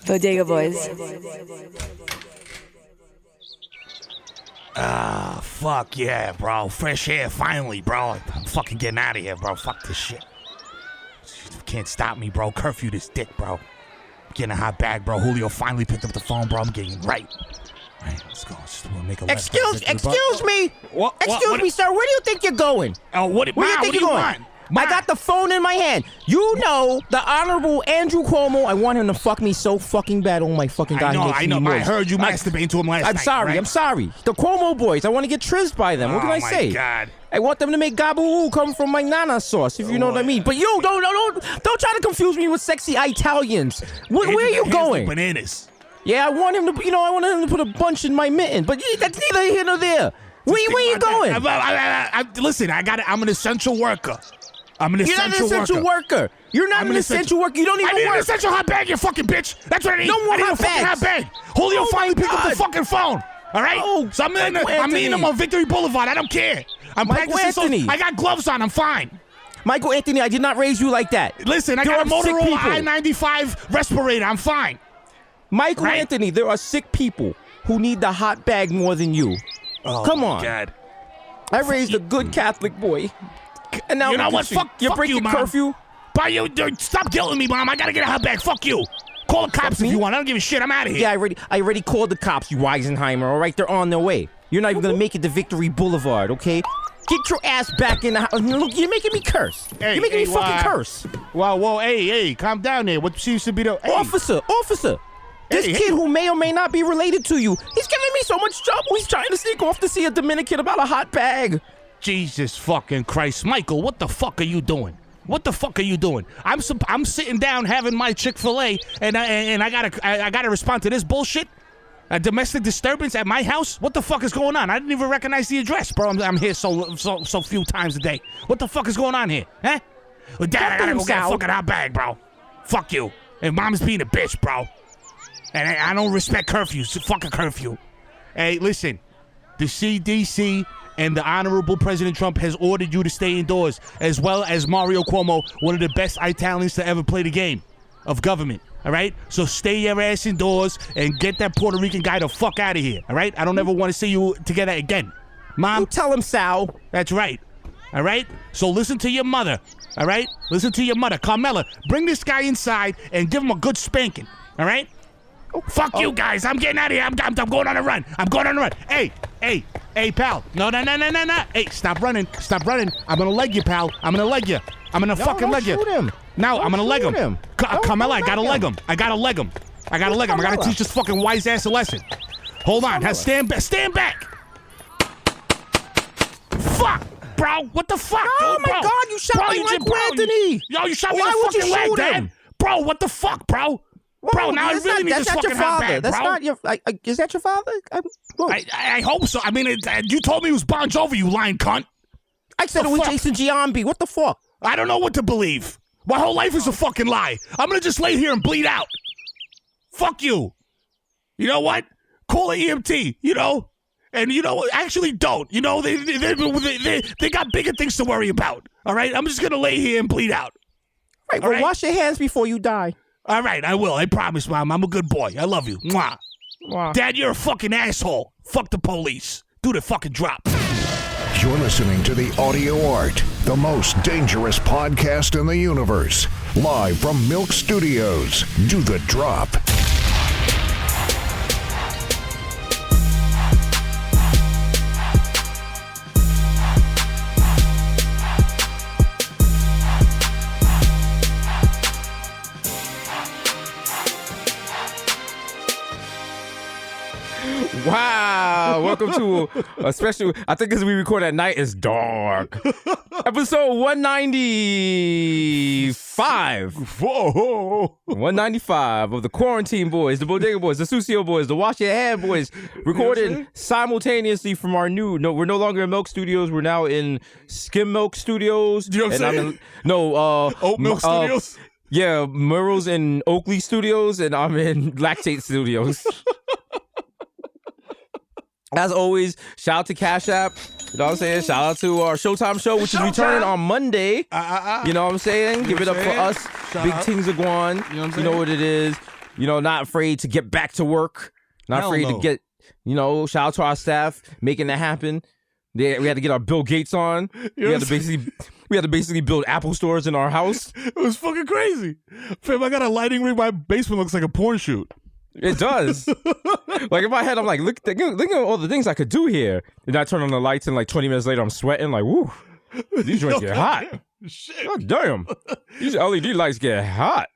Bodega Boys. Fuck yeah, bro. Fresh air, finally, bro. I'm fucking getting out of here, bro. Fuck this shit. Can't stop me, bro. Curfew this dick, bro. Getting a hot bag, bro. Julio finally picked up the phone, bro. I'm getting right. All right, let's go. Just want to make a Excuse me. What? Excuse me, sir. Where do you think you're going? Oh, Where do you think you're going? want? I got the phone in my hand. You know the Honorable Andrew Cuomo. I want him to fuck me so fucking bad. Oh my fucking god. I know. I heard you masturbating to him last night. I'm sorry. The Cuomo boys. I want to get trizzed by them. What can I say? Oh my god. I want them to make gaboo come from my nana sauce, if you know what I mean. But you don't try to confuse me with sexy Italians. Where are you going? Bananas. Yeah, I want him to. I want him to put a bunch in my mitten. But that's neither here nor there. Where you going? Listen, I'm an essential worker. You're not an essential worker. You're not an essential worker. You don't even work. I need an essential hot bag, you fucking bitch. That's what I need. No more I need hot a fucking bags. hot bag. Julio finally picked up the fucking phone. All right? Oh, so I'm meeting him on Victory Boulevard. I don't care. I'm Michael practicing. Anthony. I got gloves on. I'm fine. Michael Anthony, I did not raise you like that. Listen, I got a Motorola I-95 respirator. I'm fine. Michael Anthony, there are sick people who need the hot bag more than you. Oh, come on. God. I raised a good Catholic boy. And now you know what? You're breaking curfew. But stop killing me, Mom. I gotta get a hot bag. Fuck you. Call the cops if you want. I don't give a shit. I'm out of here. Yeah, I already called the cops, you Weisenheimer. All right, they're on their way. You're not even gonna make it to Victory Boulevard, okay? Get your ass back in the house. Look, you're making me curse. You're making me fucking curse. Whoa, hey, calm down there. What seems to be the... Hey. Officer. This kid who may or may not be related to you, he's giving me so much trouble. He's trying to sneak off to see a Dominican about a hot bag. Jesus fucking Christ. Michael, what the fuck are you doing? What the fuck are you doing? I'm sitting down having my Chick-fil-A and I gotta respond to this bullshit? A domestic disturbance at my house? What the fuck is going on? I didn't even recognize the address, bro. I'm here so few times a day. What the fuck is going on here? Huh? Well, Dad, I gotta go get a fucking hot bag, bro. Fuck you. And Mom's being a bitch, bro. And I don't respect curfews. So fuck a curfew. Hey, listen. The CDC and the Honorable President Trump has ordered you to stay indoors, as well as Mario Cuomo, one of the best Italians to ever play the game of government. All right? So stay your ass indoors and get that Puerto Rican guy the fuck out of here. All right? I don't ever want to see you together again. Mom? You tell him, Sal. That's right. All right? So listen to your mother. All right? Listen to your mother. Carmela, bring this guy inside and give him a good spanking. All right? Fuck you guys. I'm getting out of here. I'm going on a run. I'm going on a run. Hey, pal. No. Hey, stop running. I'm going to leg you, pal. I'm going to leg you. I'm going to fucking leg you. Shoot him. No, I'm going to leg him. him. Carmela, I got to leg him. I got to leg him. I got to teach this fucking wise ass a lesson. Hold on. Stand back. Fuck, bro. What the fuck? Oh, my God. You shot me like Anthony. Yo, you shot me in the fucking leg, Dad. Bro, what the fuck, bro? Bro, now I really need this fucking hot bag, bro. That's not your... is that your father? I hope so. I mean, you told me it was Bon Jovi, you lying cunt. I said it was Jason Giambi. What the fuck? I don't know what to believe. My whole life is a fucking lie. I'm gonna just lay here and bleed out. Fuck you. You know what? Call an EMT, And, actually don't. They got bigger things to worry about. All right? I'm just gonna lay here and bleed out. Right, well, wash your hands before you die. All right, I will. I promise, Mom. I'm a good boy. I love you. Mwah. Wow. Dad, you're a fucking asshole. Fuck the police. Do the fucking drop. You're listening to The Audio Art, the most dangerous podcast in the universe. Live from Milk Studios. Do the drop. Wow, welcome to a special, I think as we record at night, it's dark. Episode 195. Whoa. 195 of the Quarantine Boys, the Bodega Boys, the Sucio Boys, the Wash Your Hand Boys, recorded simultaneously from our we're no longer in Milk Studios, we're now in Skim Milk Studios. You know what I'm saying? Oat Milk Studios? Yeah, Mero's in Oakley Studios, and I'm in Lactate Studios. As always, shout out to Cash App. You know what I'm saying? Shout out to our Showtime show, which is returning on Monday. You know what I'm saying? Give it up for us. Big things are going. You know what I'm saying? You know what it is. You know, not afraid to get back to work. Not afraid to get, you know, shout out to our staff making that happen. We had to get our Bill Gates on. We had to basically build Apple stores in our house. It was fucking crazy. Fam, I got a lighting rig. My basement looks like a porn shoot. It does. Like in my head, I'm like, look at all the things I could do here. And I turn on the lights, and like 20 minutes later, I'm sweating. Like, woo, these joints get hot. Shit. God damn, these LED lights get hot.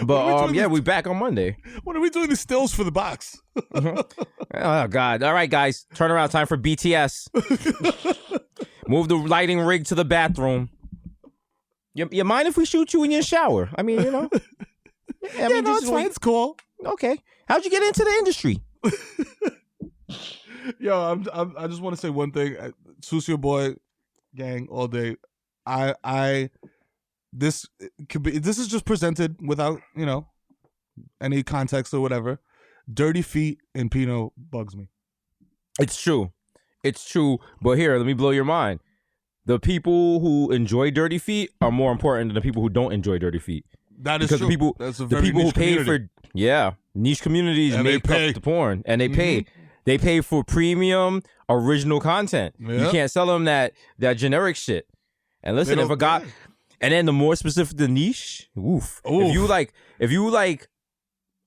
But yeah, we back on Monday. When are we doing the stills for the box? Oh God! All right, guys, turn around. Time for BTS. Move the lighting rig to the bathroom. You mind if we shoot you in your shower? I mean, you know. I mean, no, it's fine. It's cool. Okay. How'd you get into the industry? Yo, I just want to say one thing. Sucio Boy gang all day. This is just presented without, you know, any context or whatever. Dirty feet and Pinot bugs me. It's true. But here, let me blow your mind. The people who enjoy dirty feet are more important than the people who don't enjoy dirty feet. That is because true. The people who pay for niche communities and make up the porn, and they pay. They pay for premium original content. Yep. You can't sell them that generic shit. And listen, if then the more specific the niche, oof. If you like,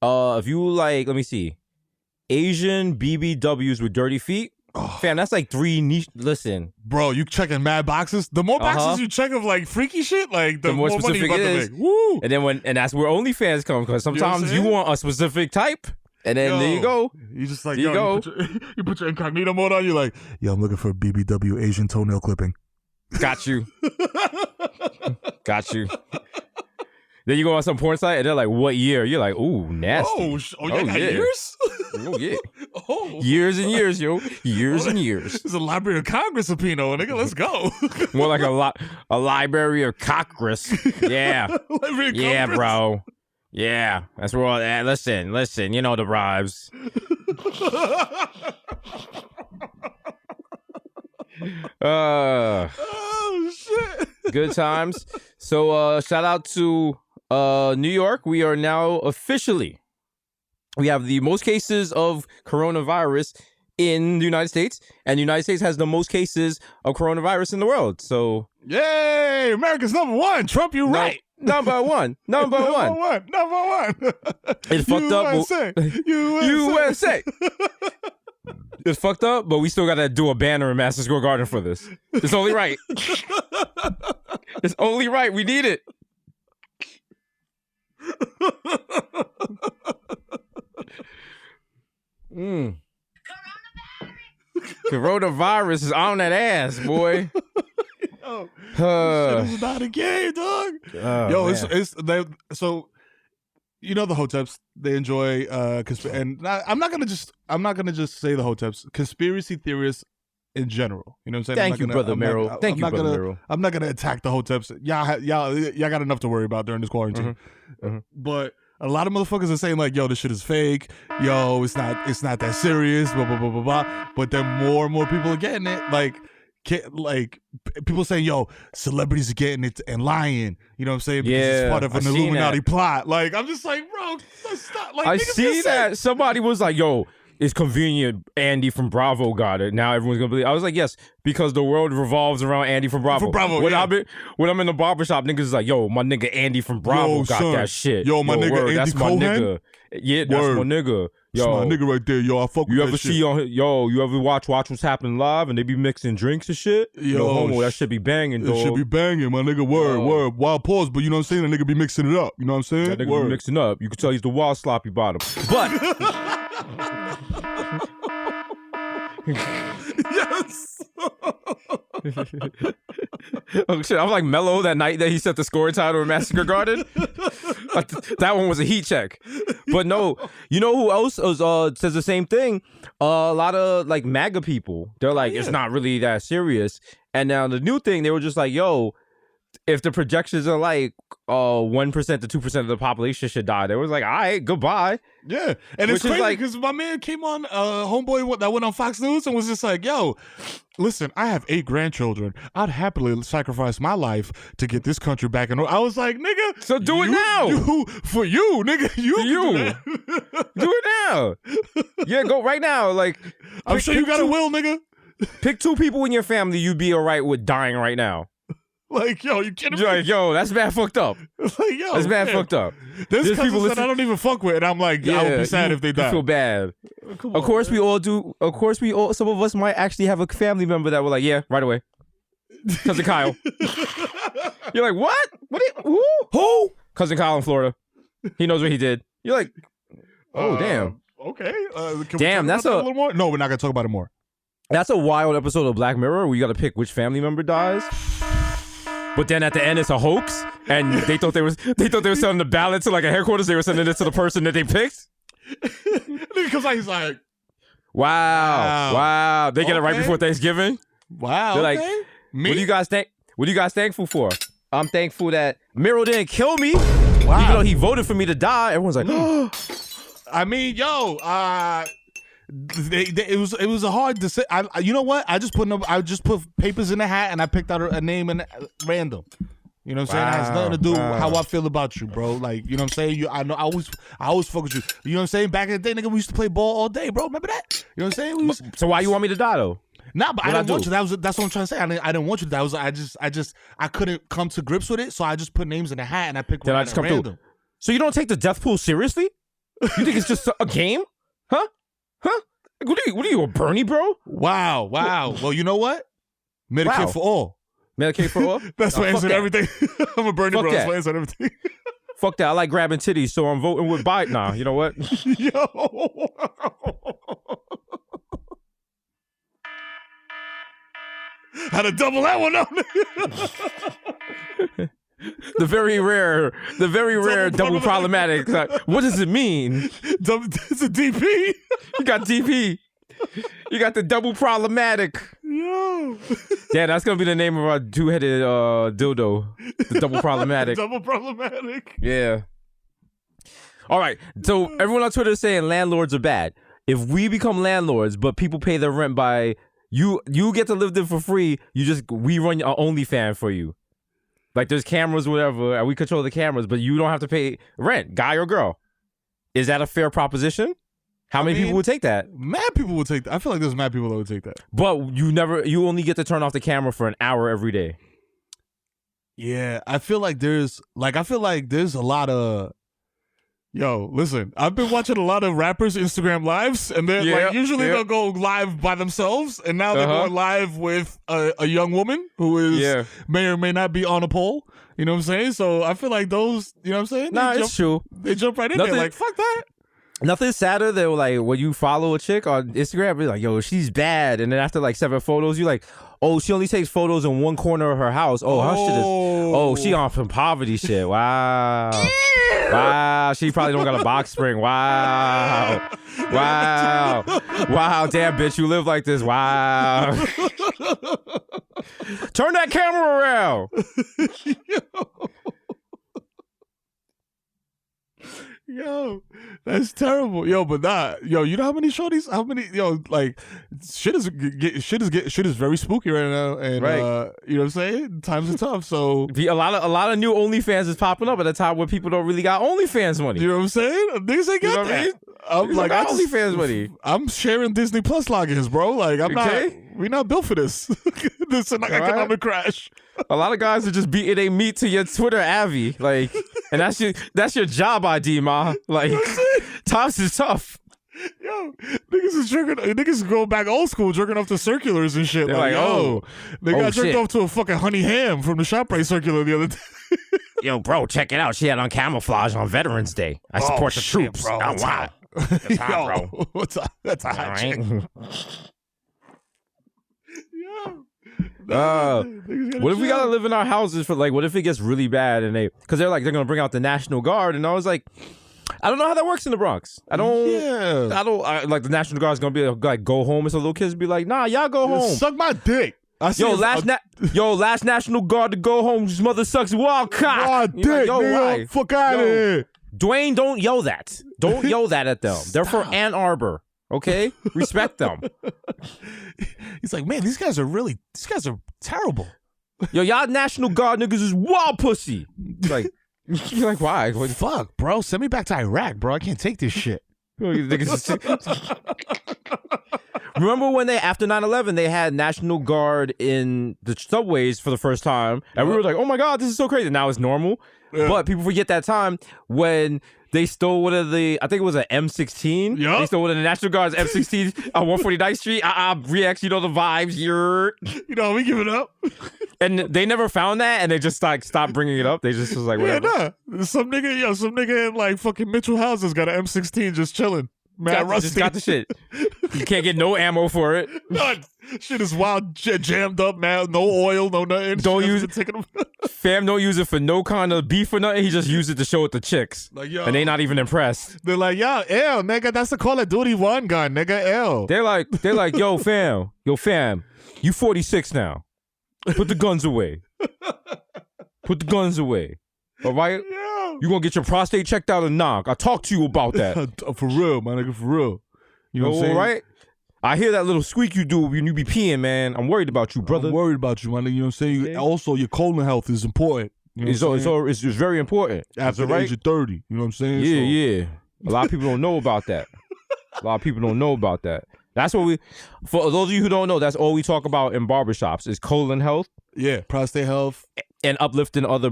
let me see, Asian BBWs with dirty feet. Oh. Fam, that's like 3 niche. Listen, bro, you checking mad boxes. The more boxes you check of like freaky shit, like the more specific money you about it is. to make. Woo! And that's where OnlyFans come, because sometimes you want a specific type, and then there you go. You just like you put your incognito mode on. You're like, yo, I'm looking for a BBW Asian toenail clipping. Got you. Got you. Then you go on some porn site and they're like, what year? You're like, ooh, nasty. Yeah. Years? Oh, yeah. Years and years, yo. Years and years. It's a Library of Congress of Pinot, nigga. Let's go. More like a Library of Congress. Yeah. Yeah, bro. Yeah. That's where all that. Listen. You know the vibes. Oh, shit. Good times. So, shout out to New York. We are now we have the most cases of coronavirus in the United States, and the United States has the most cases of coronavirus in the world. So, yay! America's number one. Trump, you right. Number one. Number one. It's fucked up. USA. It's fucked up, but we still gotta do a banner in Madison Square Garden for this. It's only right. It's only right. We need it. Coronavirus is on that ass, boy. Shit is not a game, dog. So you know the Hoteps, they enjoy and I'm not gonna just say the Hoteps, conspiracy theorists in general. You know what I'm saying? Thank you, brother Mero. I'm not gonna attack the Hoteps. Y'all got enough to worry about during this quarantine. But a lot of motherfuckers are saying like, yo, this shit is fake. Yo, it's not that serious. Blah blah blah blah blah. But then more and more people are getting it. Like people saying, yo, celebrities are getting it and lying. You know what I'm saying? Because it's part of an Illuminati plot. Like, I'm just like, bro, let's stop. Like, I see that. Somebody was like, yo, it's convenient Andy from Bravo got it. Now everyone's gonna believe. I was like, yes, because the world revolves around Andy from Bravo. When I'm in the barbershop, niggas is like, yo, my nigga Andy from Bravo got that shit. Yo, my nigga Andy that's Cohen? my nigga. Yeah, that's my nigga. Yo, that's my nigga right there. Yo, I fuck with that shit. You ever watch What's Happening Live and they be mixing drinks and shit? Yo, homo, that shit be banging, dog. It should be banging, my nigga. Word. Wild pause, but you know what I'm saying? That nigga be mixing it up. You know what I'm saying? That nigga be mixing up. You can tell he's the wild sloppy bottom. But yes. Oh shit! I'm like Mello that night that he set the score title in Massacre Garden. That one was a heat check. But no, you know who else says the same thing? A lot of like MAGA people. They're like, it's not really that serious. And now the new thing, they were just like, yo, if the projections are like 1% to 2% of the population should die, they was like, all right, goodbye. Yeah, and it's crazy because my man came on homeboy that went on Fox News and was just like, yo, listen, I have 8 grandchildren. I'd happily sacrifice my life to get this country back in order. I was like, nigga, so do it now. For you, nigga, you. Do it now. Yeah, go right now. Like, I'm sure you got a will, nigga. Pick 2 people in your family you'd be all right with dying right now. Like, yo, you kidding me? Like, yo, that's bad fucked up. Like, yo, that's bad fucked up. There's people that I don't even fuck with, and I'm like, I would be sad if they die. I feel bad. Of course, we all do. Of course, some of us might actually have a family member that were like, yeah, right away. Cousin Kyle. You're like, what? Who? Cousin Kyle in Florida. He knows what he did. You're like, oh, damn. Okay. Damn, that's a little more? No, we're not gonna talk about it more. That's a wild episode of Black Mirror where you got to pick which family member dies. But then at the end, it's a hoax, and they thought they were sending the ballot to like a headquarters. They were sending it to the person that they picked. Because he's like, wow. They get it right before Thanksgiving. Wow. They're like, me? What do you guys think? What are you guys thankful for? I'm thankful that Mero didn't kill me, even though he voted for me to die. Everyone's like, I mean, yo, it was a hard decision. You know what? I just put papers in a hat and I picked out a name and random. You know what I'm saying? It has nothing to do with how I feel about you, bro. Like, you know what I'm saying? I always fuck with you. You know what I'm saying? Back in the day, nigga, we used to play ball all day, bro. Remember that? You know what I'm saying? So why you want me to die though? Nah, but I didn't want you. That's what I'm trying to say. I didn't want you. That was I couldn't come to grips with it, so I just put names in a hat and I picked one at random. Through. So you don't take the death pool seriously? You think it's just a game? Huh? What are you, a Bernie, bro? Wow. Well, you know what? Medicare for all. Medicare for all? That's my answer to everything. I'm a Bernie, bro. That's my answer to everything. Fuck that. I like grabbing titties, so I'm voting with Biden. Nah, you know what? Yo. Had to double that one up. The very rare double problematic. What does it mean? It's a DP. You got DP. You got the double problematic. Yo. Yeah, that's gonna be the name of our 2-headed dildo. The double problematic. Double problematic. Yeah. All right. So everyone on Twitter is saying landlords are bad. If we become landlords, but people pay their rent by you get to live there for free. We run our OnlyFans for you. Like there's cameras, whatever, and we control the cameras, but you don't have to pay rent, guy or girl. Is that a fair proposition? How many people would take that? Mad people would take that. I feel like there's mad people that would take that. But you only get to turn off the camera for an hour every day. Yeah, I feel like there's a lot of. Yo, listen, I've been watching a lot of rappers' Instagram lives, and they're usually they'll go live by themselves, and now they're going live with a young woman who is may or may not be on a pole. You know what I'm saying? So I feel like those, you know what I'm saying? Nah, it's true. They jump right in there like, fuck that. Nothing sadder than like when you follow a chick on Instagram, be like, yo, she's bad. And then after like 7 photos, you're like, oh, she only takes photos in one corner of her house. Oh, her shit is, she on some poverty shit. Wow. Wow. She probably don't got a box spring. Wow. Wow. Wow. Damn, bitch, you live like this. Wow. Turn that camera around. Yo, that's terrible. Yo, but nah, yo, you know how many shorties? How many? Yo, like shit is very spooky right now, and you know what I'm saying? Times are tough, so a lot of new OnlyFans is popping up at a time where people don't really got OnlyFans money. You know what I'm saying? Niggas ain't got that. I mean? I'm like OnlyFans money. I'm sharing Disney Plus logins, bro. Like we're not built for this. This is an economic crash. A lot of guys are just beating their meat to your Twitter Avi, like, and that's your job ID, ma. Like, times is tough. Yo, niggas is going back old school, jerking off to circulars and shit. They're like, they got jerked off to a fucking honey ham from the ShopRite circular the other day. Yo, bro, check it out. She had on camouflage on Veterans Day. I support the troops. Bro, that's hot. That's hot, bro. That's a hot chick. What if we gotta live in our houses for like? What if it gets really bad and because they're gonna bring out the National Guard, and I was like, I don't know how that works in the Bronx. I don't like the National Guard's gonna be like go home, and so little kids be like, nah, y'all go home. Suck my dick. Last National Guard to go home. His mother sucks wild cock. God damn, why? Fuck out of here. Dwayne, don't yell that. Don't yell that at them. They're from Ann Arbor. Okay? Respect them. He's like, man, these guys are terrible. Yo, y'all National Guard niggas is wild pussy. Like, you're like, why? What the fuck, bro? Send me back to Iraq, bro. I can't take this shit. Remember when after 9/11, they had National Guard in the subways for the first time, and we were like, oh my God, this is so crazy. Now it's normal. Yeah. But people forget that time when they stole one of the, I think it was an M16. Yep. They stole one of the National Guard's M16s on 149th Street. Reacts, you know the vibes. You know, we give it up. And they never found that, and they just like stopped bringing it up. They just was like, whatever. Yeah, nah. Some nigga in like fucking Mitchell houses got an M16 just chilling. Man, just got the shit. You can't get no ammo for it. Shit is wild, jammed up, man. No oil, no nothing. Don't use it. Fam don't use it for no kind of beef or nothing. He just used it to show it to chicks. Like, yo, and they not even impressed. They're like, yo, ew, nigga, that's the Call of Duty 1 gun, nigga, ew. They're like, yo, fam, you 46 now. Put the guns away. Put the guns away. All right? Yeah. You gonna get your prostate checked out or knock? I'll talk to you about that. For real, my nigga, for real. You know what I'm saying? Right? I hear that little squeak you do when you be peeing, man. I'm worried about you, brother. I'm worried about you, my nigga. You know what I'm saying? Yeah. Also, your colon health is important. You know it's very important. After the age of 30. You know what I'm saying? Yeah. A lot of people don't know about that. That's what for those of you who don't know, that's all we talk about in barbershops is colon health. Yeah, prostate health. And uplifting other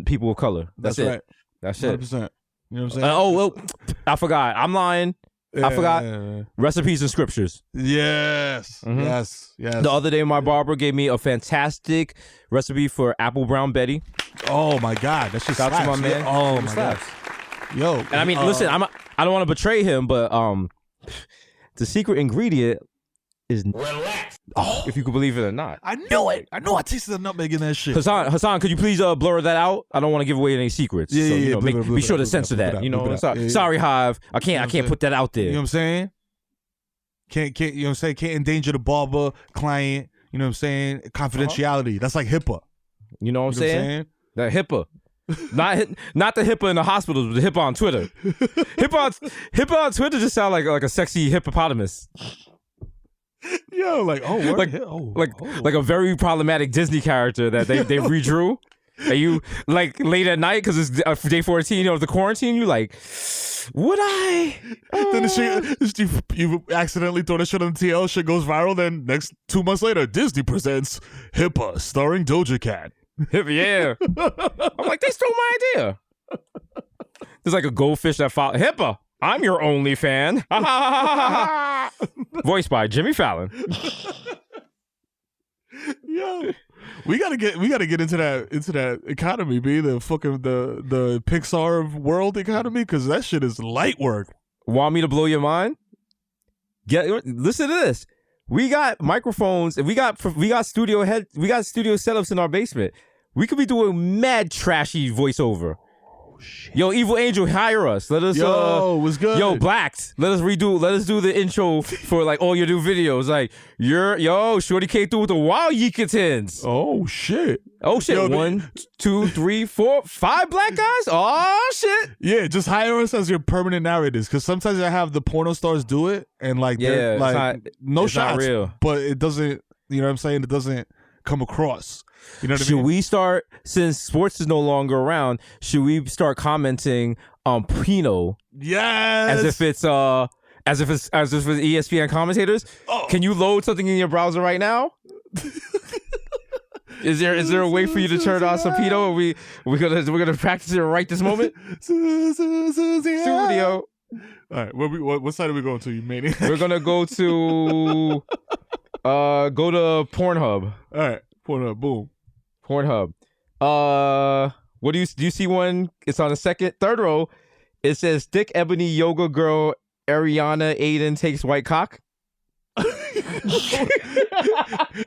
people of color. That's it. Right. That's 100%. It. You know what I'm saying? Well, I forgot. I'm lying. I forgot. Recipes and scriptures. Yes. Mm-hmm. Yes. The other day, my barber gave me a fantastic recipe for apple brown Betty. Oh my God, that's just shout out to my man. Oh my God. Yo. And I mean, listen, I don't want to betray him, but the secret ingredient is relax. Oh, if you could believe it or not. I knew it. I tasted the nutmeg in that shit. Hassan, could you please blur that out? I don't want to give away any secrets. Yeah, so, be sure to censor that. You know, sorry, Hive. I can't put that out there. You know what I'm saying? Can't you know what I'm saying? Can't endanger the barber client. You know what I'm saying? Confidentiality. That's like HIPAA. You know what I'm saying? That HIPAA. Not the HIPAA in the hospitals, but the HIPAA on Twitter. HIPAA on Twitter just sound like a sexy hippopotamus. Yo, like like a very problematic Disney character that they redrew. And you like late at night because it's day 14 of the quarantine. You like, would I? Then you accidentally throw the shit on the TL. Shit goes viral. Then 2 months later, Disney presents HIPAA starring Doja Cat. Yeah, I'm like, they stole my idea. There's like a goldfish that follows HIPAA. I'm your only fan. Voiced by Jimmy Fallon. Yo, we gotta get into that economy, the fucking the Pixar world economy, because that shit is light work. Want me to blow your mind? Listen to this. We got microphones and we got studio setups in our basement. We could be doing mad trashy voiceover. Shit. Yo, Evil Angel, hire us. Let us. What's good? Yo, Blacks. Let us do the intro for like all your new videos. Like, Shorty came through with the wild Yeekatins. Oh shit. Yo, 1, 2, 3, 4, 5 black guys. Oh shit. Yeah, just hire us as your permanent narrators, because sometimes I have the porno stars do it, and like, they're like, no shots, real. But it doesn't. You know what I'm saying? It doesn't come across. You know what I mean? Should we start, since sports is no longer around, should we start commenting on Pino? Yes. As if it's ESPN commentators? Oh. Can you load something in your browser right now? Is there a way for you to turn on some Pino? We're gonna practice it right this moment? Studio. All right, what side are we going to, you maniac? We're gonna go to Pornhub. All right, Pornhub, boom. Pornhub. What do you see one? It's on the third row. It says thick ebony yoga girl Ariana Aiden takes white cock.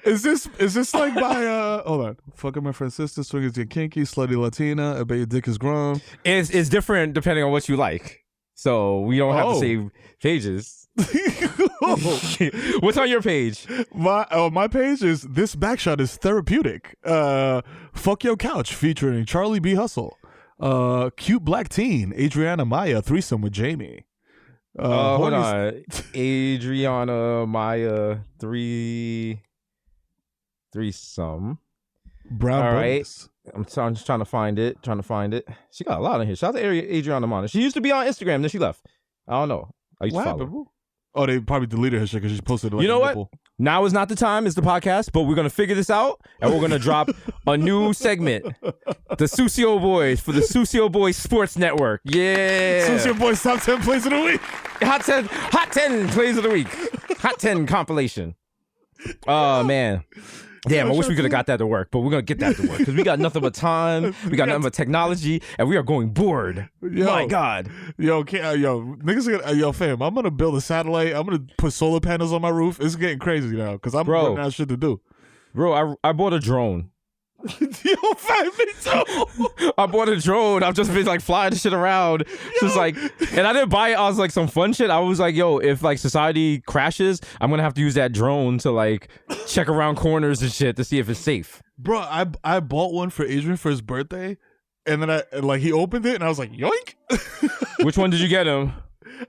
Is this like by hold on, fucking my friend's sister, swingers get kinky, slutty Latina, I bet your dick is grown. It's different depending on what you like. So we don't have to save pages. What's on your page? My page is this backshot is therapeutic. Fuck Your Couch featuring Charlie B. Hustle. Cute black teen Adriana Maya threesome with Jamie. Hold on, Adriana Maya threesome. Brown All right. bonus. I'm just trying to find it. She got a lot in here. Shout out to Adriana Maya. She used to be on Instagram, then she left. I don't know. I used to follow her. Oh, they probably deleted her shit because she posted. Like, you know what? nipple. Now is not the time. It's the podcast, but we're gonna figure this out, and we're gonna drop a new segment, the Susio Boys for the Susio Boys Sports Network. Yeah, Susio Boys top 10 plays of the week. Hot 10 plays of the week. Hot 10 compilation. Oh man. Damn, I wish we could have got that to work, but we're going to get that to work because we got nothing but time, we got nothing but technology, and we are going bored. My God. Niggas, fam, I'm going to build a satellite. I'm going to put solar panels on my roof. It's getting crazy now because I'm running out of shit to do. Bro, I bought a drone. Yo, fam, me too. I bought a drone. I've just been like flying shit around. Just like, and I didn't buy it. I was like some fun shit. I was like, yo, if like society crashes, I'm gonna have to use that drone to like check around corners and shit to see if it's safe. Bro, I bought one for Adrian for his birthday, and then he opened it and I was like, yoink. Which one did you get him?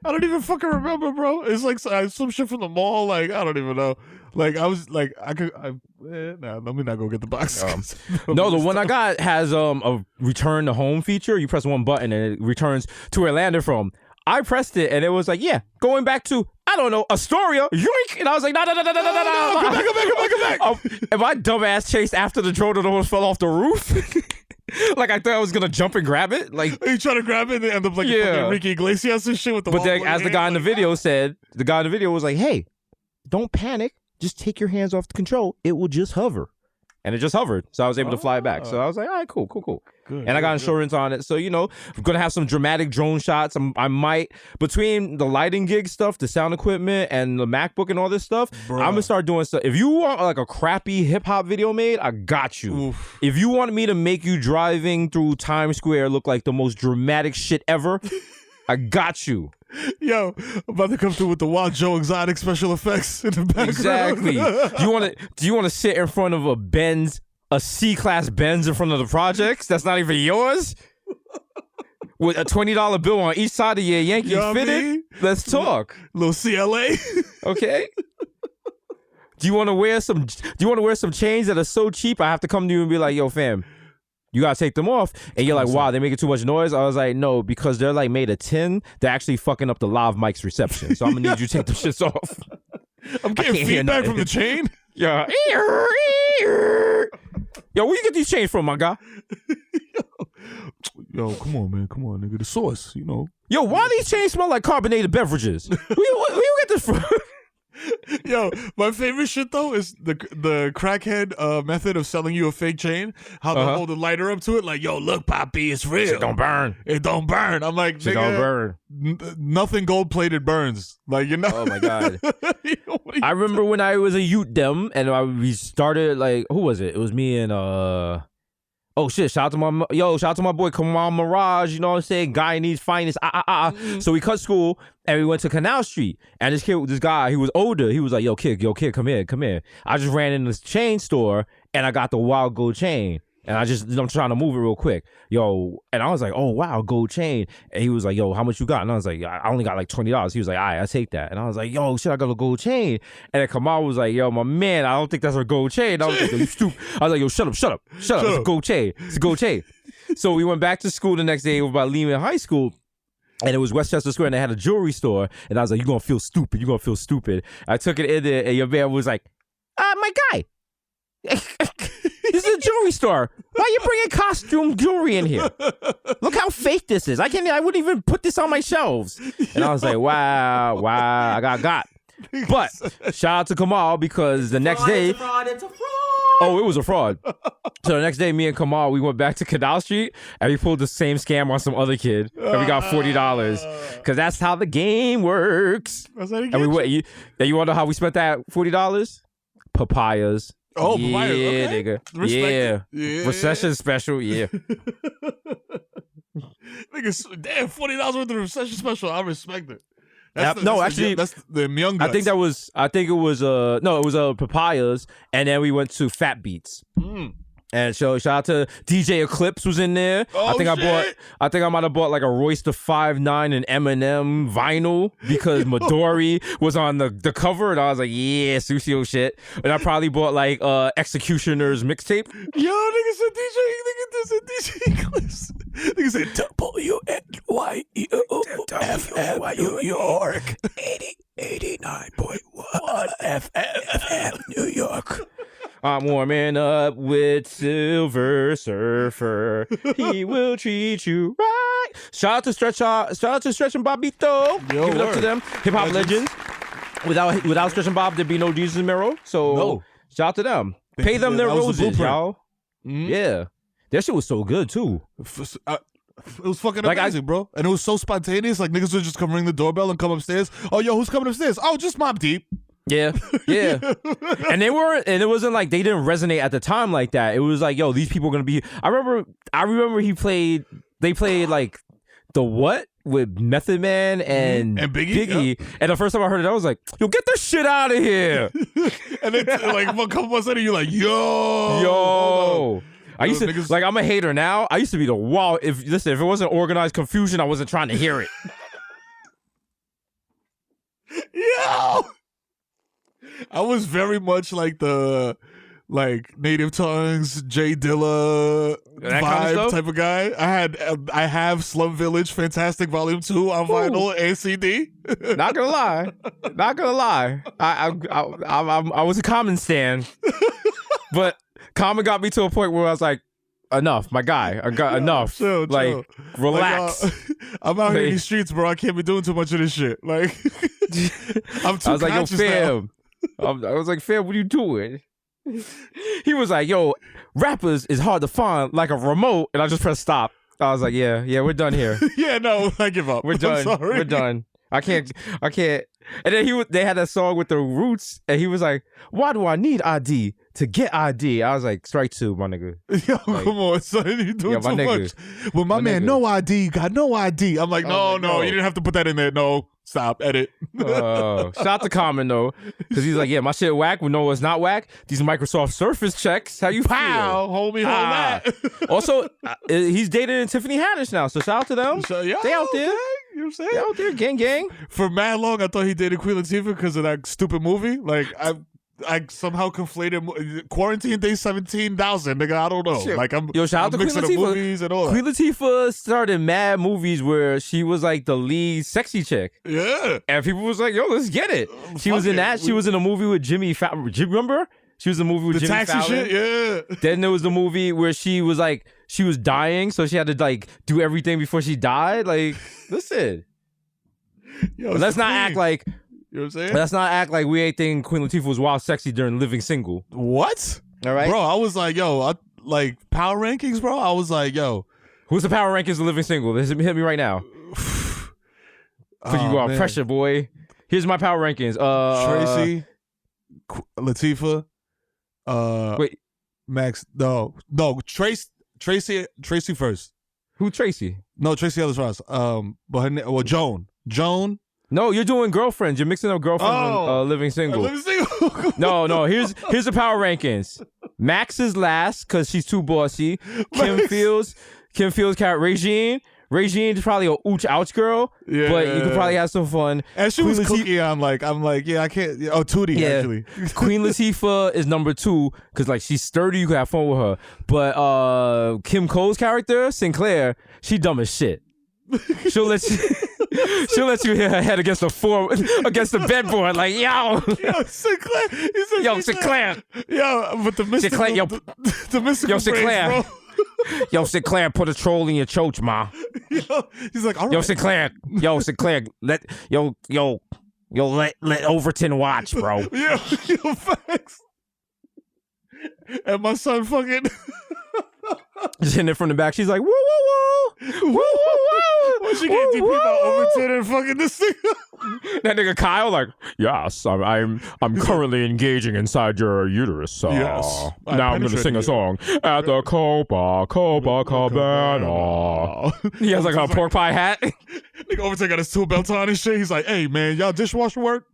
I don't even fucking remember, bro. It's like some shit from the mall. Like, I don't even know. Like, I was like, let me not go get the box. No, the one I got has a return to home feature. You press one button and it returns to where it landed from. I pressed it and it was like, yeah, going back to, I don't know, Astoria. Yoink! And I was like, no. Come back. And my dumbass chased after the drone and almost fell off the roof. Like I thought I was gonna jump and grab it. Like you trying to grab it and they end up like fucking Ricky Iglesias and shit with the. But then, as the guy in the video said, the guy in the video was like, "Hey, don't panic. Just take your hands off the control. It will just hover." And it just hovered, so I was able to fly it back. So I was like, all right, cool. Good, and I got insurance on it. So, you know, we're going to have some dramatic drone shots. I might, between the lighting gig stuff, the sound equipment, and the MacBook and all this stuff, I'm going to start doing stuff. If you want like a crappy hip-hop video made, I got you. Oof. If you want me to make you driving through Times Square look like the most dramatic shit ever, I got you. Yo, I'm about to come through with the Wild Joe exotic special effects in the background. Exactly. Do you want to sit in front of a C-class Benz in front of the projects that's not even yours? With a $20 bill on each side of your Yankee fitted? Let's talk. Little CLA. Okay. Do you want to wear some chains that are so cheap I have to come to you and be like, yo, fam, you gotta take them off, and you're like, wow, they making too much noise. I was like, no, because they're like made of tin. They're actually fucking up the live mic's reception. So I'm gonna need you to take them shits off. I'm getting feedback from the chain. Yeah. Yo, where you get these chains from, my guy? Yo, come on, man, nigga. The source, you know. Yo, why these chains smell like carbonated beverages? Where you get this from? Yo, my favorite shit though is the crackhead method of selling you a fake chain. How they hold the lighter up to it, like, yo, look, Poppy, it's real. It don't burn. It don't burn. I'm like, it don't burn. Nothing gold plated burns. Like, you know. Oh my god. I remember when I was a youth dem and we started like, who was it? It was me and oh shit! Shout out to my boy Kamal Mirage. You know what I'm saying? Guy needs finest. So we cut school and we went to Canal Street. And this guy, he was older. He was like, yo kid, come here. I just ran in this chain store and I got the wild gold chain. And I'm trying to move it real quick. Yo, and I was like, oh wow, gold chain. And he was like, yo, how much you got? And I was like, I only got like $20. He was like, all right, I'll take that. And I was like, yo, shit, I got a gold chain. And then Kamal was like, yo, my man, I don't think that's a gold chain. I was like, yo, you stupid. I was like, yo, shut up. It's a gold chain. It's a gold chain. So we went back to school the next day. It was about leaving high school. And it was Westchester Square and they had a jewelry store. And I was like, you're going to feel stupid. I took it in there and your man was like, my guy. This is a jewelry store. Why are you bringing costume jewelry in here? Look how fake this is. I wouldn't even put this on my shelves. And I was like, wow, I got. But shout out to Kamal because the next day, it's a fraud. Oh, it was a fraud. So the next day, me and Kamal, we went back to Canal Street and we pulled the same scam on some other kid, and we got $40 because that's how the game works. That's how they get and we went. You want to know how we spent that $40? Papayas. Oh, yeah, papayas. Okay. Nigga. Yeah. Recession special. Yeah. Niggas, damn, $40 worth of recession special. I respect it. That's the Young Guts. I think it was Papayas, and then we went to Fat Beats. And so shout out to DJ Eclipse was in there. I think I might have bought like a Royce the 5'9" and Eminem vinyl because Midori was on the cover, and I was like, yeah, Susio shit. And I probably bought like Executioner's mixtape. Yo, nigga said DJ Eclipse. Nigga said WNYFM New York 89.1 FM New York. I'm warming up with Silver Surfer. He will treat you right. Shout out to Stretch and Bobito. Yo, give it up to them. Hip hop legends. Without Stretch and Bob, there'd be no Desus and Mero. So shout out to them. Pay them their roses, y'all. Yeah. That shit was so good too. It was fucking amazing, bro. And it was so spontaneous. Like, niggas would just come ring the doorbell and come upstairs. Oh, yo, who's coming upstairs? Oh, just Mobb Deep. Yeah. And it wasn't like they didn't resonate at the time like that. It was like, yo, these people are gonna be. I remember they played like the what with Method Man and Biggie. Yep. And the first time I heard it, I was like, yo, get this shit out of here. And then like a couple months later, you're like, yo. I used to like, I'm a hater now. I used to be the wow. If it wasn't organized confusion, I wasn't trying to hear it. Yo, I was very much like the Native Tongues, Jay Dilla vibe type of guy. I have Slum Village Fantastic Volume 2 on vinyl and CD. Not gonna lie. I was a Common stan, but Common got me to a point where I was like, enough, my guy. I got enough. Chill. Relax. I'm out here in these streets, bro. I can't be doing too much of this shit. Like, I'm too conscious now. I was like, fam, what are you doing? He was like, yo, rappers is hard to find like a remote. And I just pressed stop. I was like, yeah, we're done here. Yeah, no, I give up. We're done. We're done. I can't. And then they had that song with the Roots, and he was like, why do I need ID to get ID? I was like, strike two, my nigga. Yo, like, come on, son, you doing too much. Well, my man, no ID, got no ID. I'm like, no, you didn't have to put that in there. No, stop, edit. Shout out to Common though, because he's like, yeah, my shit whack. Well, no, it's not whack. These Microsoft Surface checks. How you feel? Homie, hold that. Also, he's dating Tiffany Haddish now, so shout out to them. They out there. You know what I'm saying? They out there, gang. For mad long, I thought he dated Queen Latifah because of that stupid movie. Like, I somehow conflated Quarantine Day 17,000. Nigga, I don't know. Shit. Like, I'm shout out to mixing Queen the Latifah. Movies and all Queen that. Latifah started mad movies where she was like the lead sexy chick. Yeah. And people was like, yo, let's get it. She was in that. She was in a movie with Jimmy Fallon. Remember? She was in a movie with Jimmy taxi Fallon. Shit, yeah. Then there was the movie where she was dying, so she had to like do everything before she died. Like, listen. Yo, let's not act like, you know what I'm saying? Let's not act like we ain't think Queen Latifah was wild sexy during Living Single. What? All right, bro. I was like, yo, like power rankings, bro. I was like, yo, who's the power rankings of Living Single? Hit me right now. Put you on pressure, boy. Here's my power rankings. Tracy, Latifah, wait, Max. No, Tracy first. Who Tracy? No, Tracy Ellis Ross. But her name, Joan. No, you're doing Girlfriends. You're mixing up Girlfriends and Living Single. Living Single. No. Here's the power rankings. Max is last because she's too bossy. Kim Fields, Regine. Regine is probably a ouch girl, but you could probably have some fun. And she was cookie on I'm like, yeah, I can't. Oh, Tootie, actually. Queen Latifah is number 2 because like she's sturdy. You can have fun with her. But Kim Cole's character, Sinclair, she dumb as shit. She'll let you hit her head against the bedboard. Like, yo, Sinclair. Sinclair. Yo, but the mystical, the mystical Sinclair. Brains, bro. Yo, Sinclair, put a troll in your choach, ma. He's like, all right. Yo, Sinclair, let Overton watch, bro. Yo, facts. And my son fucking Just hitting it from the back. She's like, woo, woo, woo. Woo, woo, woo. Well, she can't DP about Overton and fucking this thing. That nigga Kyle like, yes, I'm currently engaging inside your uterus. Yes. Now I'm going to sing a song. At the Copacabana. He has like a pork pie hat. Nigga Overton got his tool belt on and shit. He's like, hey, man, y'all dishwasher work?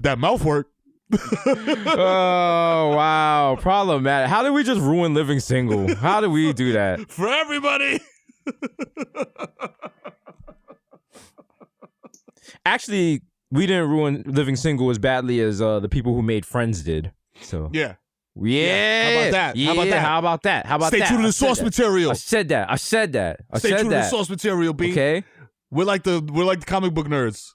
That mouth work. Oh, wow. Problematic. How did we just ruin living single? How did we do that? For everybody. Actually, we didn't ruin living single as badly as the people who made Friends did. So Yeah. Yeah. How about that? Yeah. How about that? How about that? How about Stay that? true to I the said source that. material. I said that. Stay true to the source material, B. Okay. We're like the comic book nerds.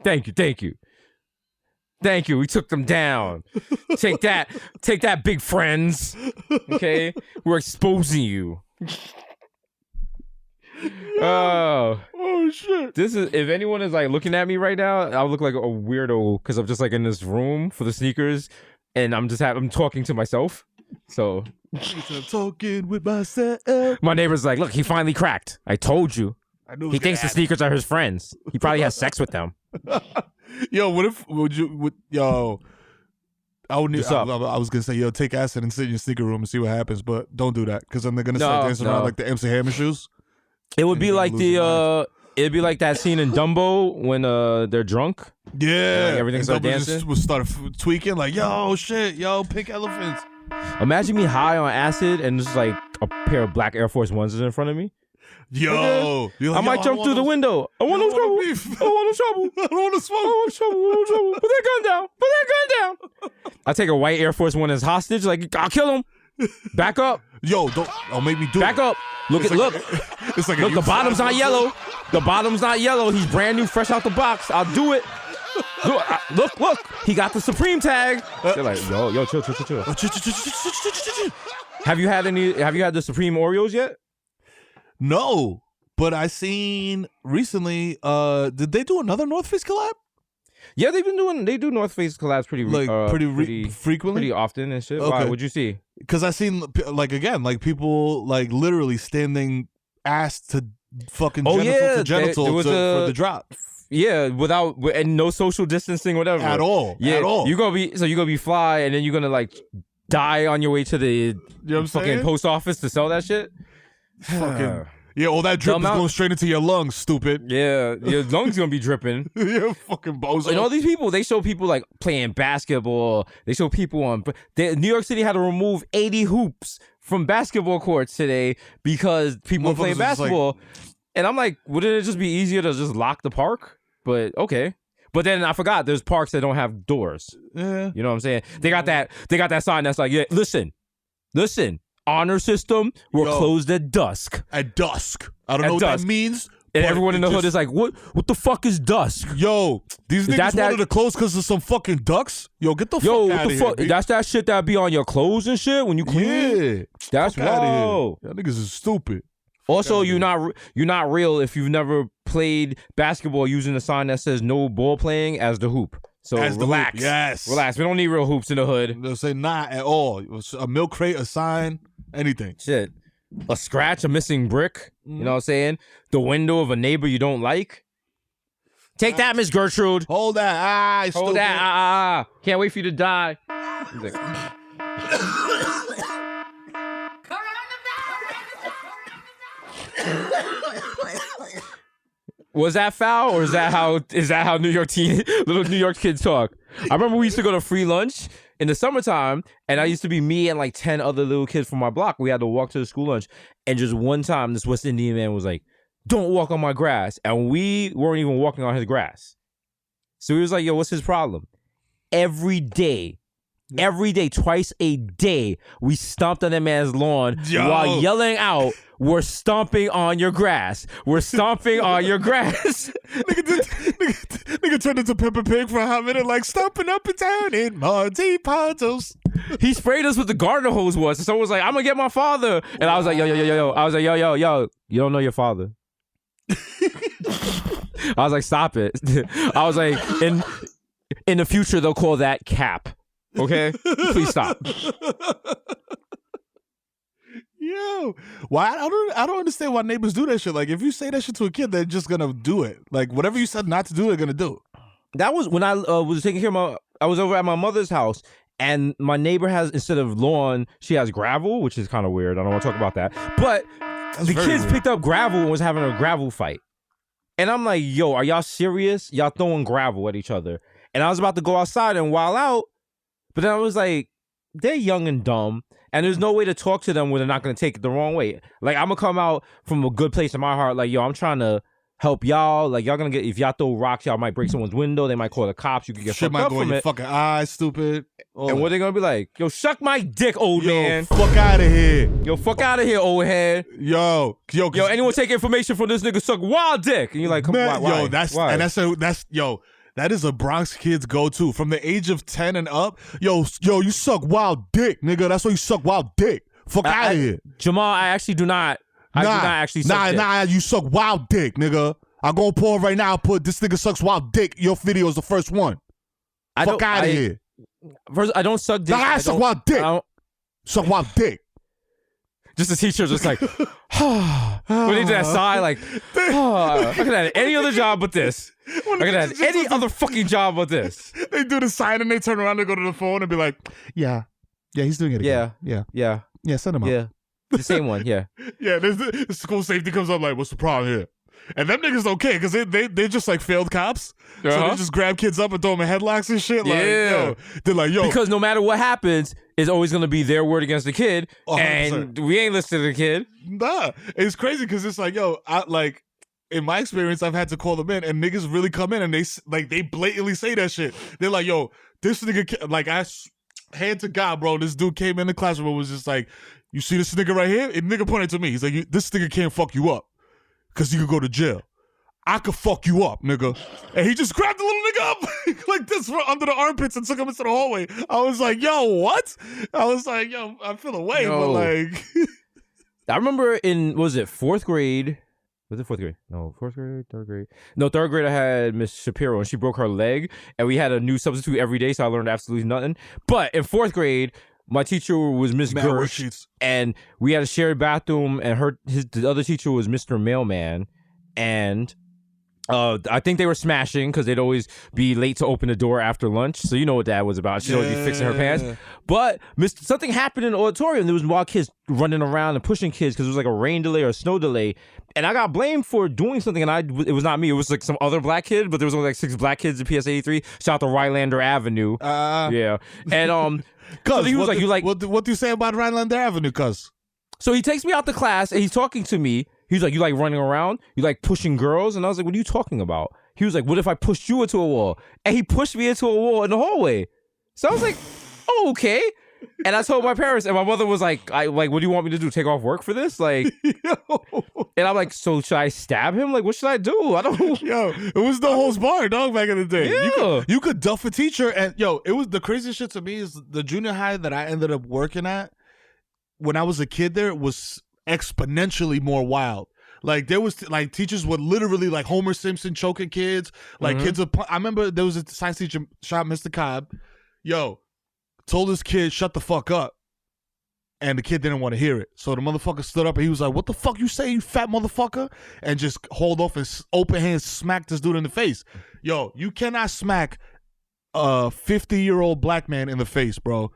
Thank you. We took them down. Take that, big friends. Okay, we're exposing you. Oh shit! This is, if anyone is like looking at me right now, I'll look like a weirdo because I'm just like in this room for the sneakers, and I'm talking to myself. So I'm talking with myself. My neighbor's like, look, he finally cracked. I told you. I knew He thinks the sneakers are his friends. He probably has sex with them. Yo, I was gonna say, yo, take acid and sit in your sneaker room and see what happens, but don't do that because then they're gonna start dancing around like the MC Hammer shoes. It would be like it'd be like that scene in Dumbo when they're drunk. Yeah, like everything started dancing. Just start tweaking like, yo, shit, yo, pink elephants. Imagine me high on acid and just like a pair of black Air Force Ones in front of me. Yo, I might jump through the window. I want no trouble. I want no trouble. I don't want to smoke. I want trouble. Put that gun down. I take a white Air Force One as hostage. Like, I'll kill him. Back up. Yo, don't make me do Back it. up. Look. It's like Look, the bottom's not yellow. The bottom's not yellow. He's brand new, fresh out the box. I'll do it. Look. He got the Supreme tag. They're like, yo, chill. Have you had the Supreme Oreos yet? No, but I seen recently. Did they do another North Face collab? Yeah, they do North Face collabs pretty frequently, pretty often and shit. Okay. Why? What'd you see? Because I seen like people like literally standing ass to fucking genital for the drop. Yeah, and no social distancing, whatever. At all. Yeah, at all. You're gonna be fly, and then you're gonna like die on your way to the You know what I'm fucking saying? post office to sell that shit. Fucking yeah, all that drip is going straight into your lungs, stupid. Yeah, your lungs gonna be dripping. Yeah, fucking bozo. And all these people, they show people like playing basketball. They show people New York City had to remove 80 hoops from basketball courts today because people were playing basketball. And I'm like, wouldn't it just be easier to just lock the park? But okay. But then I forgot there's parks that don't have doors. Yeah. You know what I'm saying? They got that sign that's like, yeah, listen. Honor system, we're closed at dusk. At dusk. I don't know what that means. And everyone in the hood is like, what the fuck is dusk? Yo, these niggas wanted to close because of some fucking ducks? Yo, get the fuck out of here. Yo, that's that shit that be on your clothes and shit when you clean? Yeah. That's whoa. Y'all niggas is stupid. Also, you're not real if you've never played basketball using a sign that says no ball playing as the hoop. So relax. Yes. Relax. We don't need real hoops in the hood. They'll say not at all. A milk crate, a sign, anything. Shit. A scratch, a missing brick. You know what I'm saying? The window of a neighbor you don't like. Take that, Miss Gertrude. Hold that. Hold stupid. that. Can't wait for you to die. Was that foul, or is that how little New York kids talk? I remember we used to go to free lunch in the summertime, and I used to be me and like 10 other little kids from my block. We had to walk to the school lunch, and just one time, this West Indian man was like, "Don't walk on my grass," and we weren't even walking on his grass. So he was like, "Yo, what's his problem?" Every day, twice a day, we stomped on that man's lawn while yelling out, "We're stomping on your grass. We're stomping on your grass." Nigga turned into Peppa Pig for a hot minute, like stomping up and down in Monty Python's. He sprayed us with the garden hose once. And someone was like, "I'm gonna get my father," and I was like, "Yo." I was like, yo. You don't know your father. I was like, stop it. I was like, in the future they'll call that cap. Okay? Please stop. Yo, why? I don't understand why neighbors do that shit. Like, if you say that shit to a kid, they're just gonna do it. Like, whatever you said not to do, they're gonna do. That was when I was taking care of I was over at my mother's house, and my neighbor instead of lawn, she has gravel, which is kind of weird. I don't want to talk about that. But the kids picked up gravel and was having a gravel fight. And I'm like, yo, are y'all serious? Y'all throwing gravel at each other. And I was about to go outside and wild out, but then I was like, they're young and dumb, and there's no way to talk to them where they're not going to take it the wrong way. Like, I'm going to come out from a good place in my heart, like, yo, I'm trying to help y'all. Like, y'all going to get, if y'all throw rocks, y'all might break someone's window. They might call the cops. You can get fucked up from it. Shit might go in your fucking eyes, stupid. And what they going to be like? Yo, suck my dick, old man. Fuck out of here. Yo, fuck out of here, old head. Yo, anyone take information from this nigga suck wild dick? And you're like, come on, why? Yo, that is a Bronx kid's go-to. From the age of 10 and up, yo, you suck wild dick, nigga. That's why you suck wild dick. Fuck out of here. Jamal, I actually do not. I do not actually suck dick. You suck wild dick, nigga. I'm going to pull right now and put this nigga sucks wild dick. Your video is the first one. Fuck out of here. First, I don't suck dick. I suck wild dick. Suck wild dick. Just the teacher just like, when they do that sigh, like, I could have had any other job but this. I could have had any other fucking job but this. They do the sign and they turn around and go to the phone and be like, yeah, he's doing it again. Yeah, send him up. Yeah, the same one, yeah. Yeah, the school safety comes up like, what's the problem here? And them niggas don't care because they just like failed cops. So they just grab kids up and throw them in headlocks and shit. Like, yo, they're like, yo. Because no matter what happens, it's always going to be their word against the kid. 100%. And we ain't listening to the kid. Nah. It's crazy because it's like, yo, in my experience, I've had to call them in and niggas really come in and they blatantly say that shit. They're like, yo, this nigga, like, hand to God, bro, this dude came in the classroom and was just like, you see this nigga right here? And nigga pointed to me. He's like, this nigga can't fuck you up. Because you could go to jail. I could fuck you up, nigga. And he just grabbed the little nigga up like this from under the armpits and took him into the hallway. I was like, yo, what? I was like, yo, I feel away, but like... I remember was it fourth grade? Was it fourth grade? No, fourth grade, third grade. No, third grade I had Miss Shapiro and she broke her leg. And we had a new substitute every day, so I learned absolutely nothing. But in fourth grade... my teacher was Miss Gersh, and we had a shared bathroom, and the other teacher was Mr. Mailman, and I think they were smashing because they'd always be late to open the door after lunch, so you know what that was about. She'd always be fixing her pants. But something happened in the auditorium. There was wild kids running around and pushing kids because it was like a rain delay or a snow delay, and I got blamed for doing something, and it was not me. It was like some other black kid, but there was only like 6 black kids at PS 83. Shout out to Rylander Avenue. Yeah, and Cuz, so he was what do you say about Rhinelander Avenue, cuz? So he takes me out the class and he's talking to me. He's like, you like running around? You like pushing girls? And I was like, what are you talking about? He was like, what if I pushed you into a wall? And he pushed me into a wall in the hallway. So I was like, oh, okay. And I told my parents, and my mother was like, what do you want me to do? Take off work for this? Like, and I'm like, so should I stab him? Like, what should I do? I don't. Yo, it was the whole bar, dog, back in the day. Yeah. You could duff a teacher, and yo, it was the craziest shit to me is the junior high that I ended up working at when I was a kid. There was exponentially more wild. Like there was like teachers would literally like Homer Simpson choking kids. Like kids would. I remember there was a science teacher, shot Mr. Cobb. Yo. Told his kid, shut the fuck up. And the kid didn't want to hear it. So the motherfucker stood up and he was like, what the fuck you say, you fat motherfucker? And just hauled off and open hands smacked this dude in the face. Yo, you cannot smack a 50-year-old black man in the face, bro.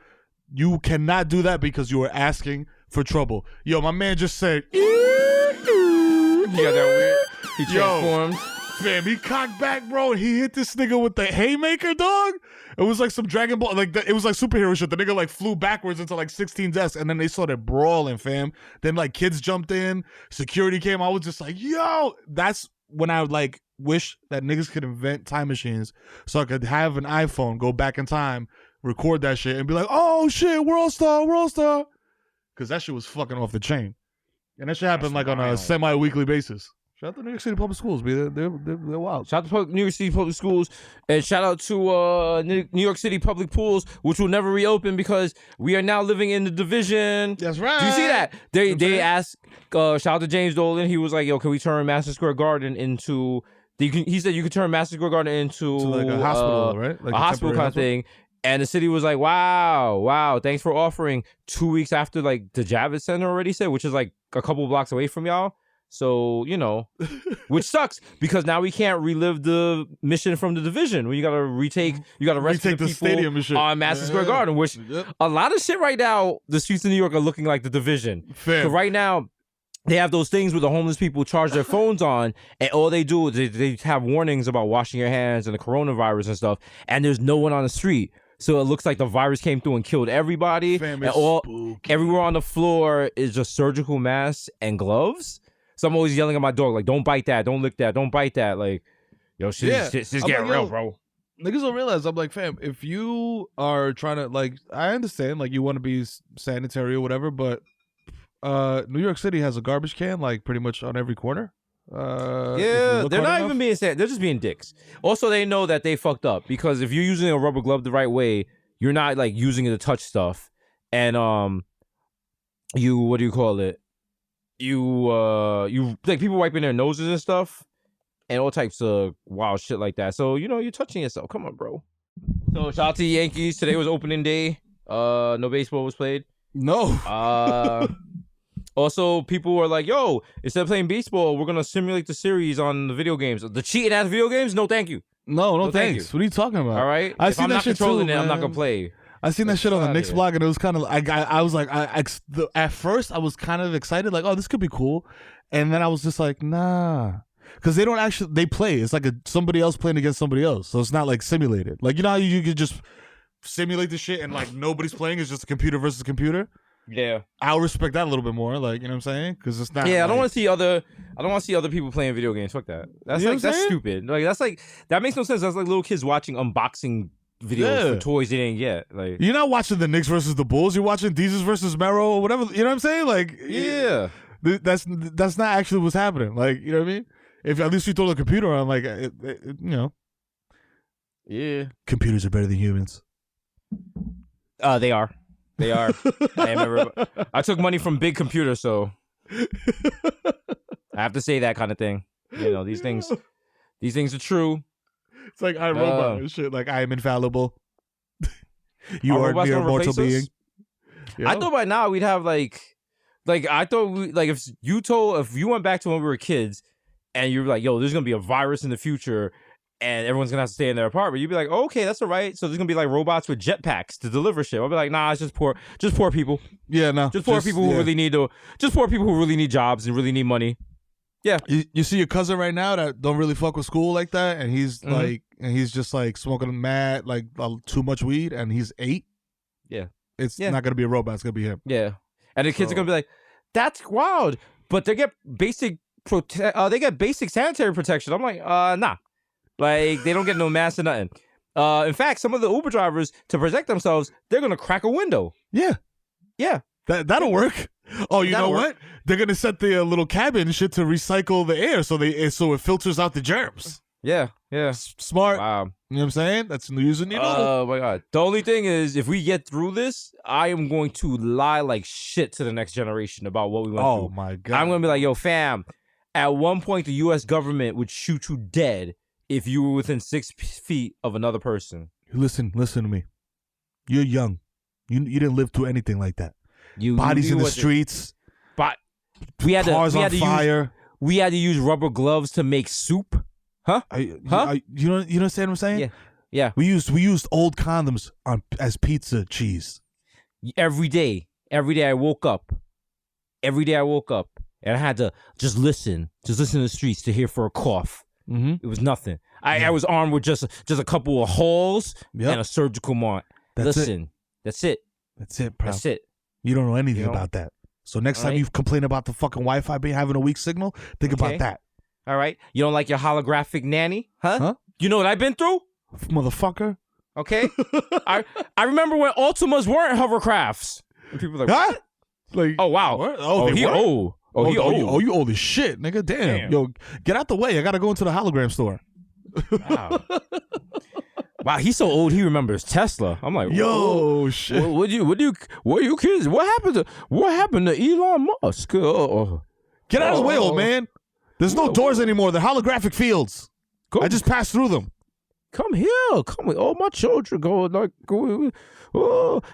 You cannot do that because you are asking for trouble. Yo, my man just said, you got that weird? He transformed. Fam, he cocked back, bro, and he hit this nigga with the haymaker, dog. It was like some Dragon Ball, it was like superhero shit. The nigga like flew backwards into like 16 desks, and then they started brawling, fam. Then like kids jumped in, security came. I was just like, yo, that's when I would like wish that niggas could invent time machines so I could have an iPhone, go back in time, record that shit, and be like, oh shit, World Star. Because that shit was fucking off the chain. And that shit happened like on a semi-weekly basis. Shout out to New York City Public Schools, man. They're wild. Shout out to New York City Public Schools, and shout out to New York City Public Pools, which will never reopen because we are now living in the division. That's right. Do you see that? They asked. Shout out to James Dolan. He was like, "Yo, can we turn Madison Square Garden into?" He said you could turn Madison Square Garden into like a hospital, right? Like a hospital kind of thing. And the city was like, wow, thanks for offering 2 weeks after like the Javits Center already said, which is like a couple blocks away from y'all. So, which sucks because now we can't relive the mission from the division. You got to rescue the people stadium and shit on Madison Square Garden, which a lot of shit right now, the streets of New York are looking like the division. Because right now, they have those things where the homeless people charge their phones on, and all they do is they have warnings about washing your hands and the coronavirus and stuff, and there's no one on the street. So it looks like the virus came through and killed everybody. Fam, and everywhere on the floor is just surgical masks and gloves. So I'm always yelling at my dog, like, don't bite that, don't lick that, don't bite that. Like, yo, shit's getting real, bro. Niggas don't realize. I'm like, fam, if you are trying to, like, I understand, like, you want to be sanitary or whatever, but New York City has a garbage can, like, pretty much on every corner. They're not even being sad. They're just being dicks. Also, they know that they fucked up because if you're using a rubber glove the right way, you're not, like, using it to touch stuff. And, what do you call it? You like people wiping their noses and stuff and all types of wild shit like that. So, you're touching yourself. Come on, bro. So shout out to the Yankees. Today was opening day. No baseball was played. No. Also, people were like, yo, instead of playing baseball, we're going to simulate the series on the video games. The cheating at video games? No, thank you. No, thanks. What are you talking about? All right? If I'm not controlling it, I'm not going to play. I seen that shit on the Knicks blog, and it was kind of. I was like, at first I was kind of excited, like, oh, this could be cool, and then I was just like, nah, because they don't actually they play. It's like somebody else playing against somebody else, so it's not like simulated. Like how you could just simulate the shit and like nobody's playing. It's just a computer versus computer. Yeah, I'll respect that a little bit more. Like, you know what I'm saying? Because it's not. Yeah, I don't want to see other people playing video games. Fuck that. That's that's stupid. Like that makes no sense. That's like little kids watching unboxing videos for toys they didn't get. Like, you're not watching the Knicks versus the Bulls. You're watching Desus versus Mero or whatever. You know what I'm saying? Like, that's not actually what's happening. Like, you know what I mean? If at least you throw the computer on, like, yeah, computers are better than humans. They are. I took money from big computers, so I have to say that kind of thing. These things are true. It's like I robot and shit. Like, I am infallible. You are a mere mortal being. I thought by now we'd have like I thought if you went back to when we were kids and you were like, yo, there's gonna be a virus in the future and everyone's gonna have to stay in their apartment, you'd be like, oh, okay, that's all right. So there's gonna be like robots with jetpacks to deliver shit. I'll be like, nah, it's just poor people. Yeah, no, just poor people who really need jobs and really need money. Yeah, you see your cousin right now that don't really fuck with school like that, and he's he's just like smoking mad like too much weed, and he's 8. Yeah, it's not gonna be a robot; it's gonna be him. Yeah, and the kids are gonna be like, "That's wild," but they get basic sanitary protection. I'm like, nah, like they don't get no mask or nothing. In fact, some of the Uber drivers, to protect themselves, they're gonna crack a window. Yeah. That'll work. Oh, you know what? They're gonna set the little cabin and shit to recycle the air, so it filters out the germs. Yeah. Smart. Wow. You know what I'm saying? That's news and Oh my god. The only thing is, if we get through this, I am going to lie like shit to the next generation about what we went through. Oh my god. I'm gonna be like, yo, fam. At one point, the U.S. government would shoot you dead if you were within 6 feet of another person. Listen to me. You're young. You didn't live through anything like that. Bodies in the streets. But we had cars on fire. We had to use rubber gloves to make soup. Huh? You understand what I'm saying? Yeah. We used old condoms as pizza cheese. Every day I woke up. And I had to just listen to the streets to hear for a cough. Mm-hmm. It was nothing. I was armed with just a couple of holes and a surgical mark. That's it, bro. That's it. You don't know anything about that. So next time you complain about the fucking Wi-Fi being having a weak signal, think about that. All right. You don't like your holographic nanny? Huh? You know what I've been through? Motherfucker. Okay. I remember when Ultimas weren't hovercrafts. And people were like, what? Like, oh, wow. What? He old. You old as shit, nigga. Damn. Yo, get out the way. I gotta go into the hologram store. Wow, he's so old he remembers Tesla. I'm like, yo, shit. What you kids? What happened to Elon Musk? Get out of the way, old man. There's no doors anymore. They're holographic fields. I just passed through them. come here, come with all my children go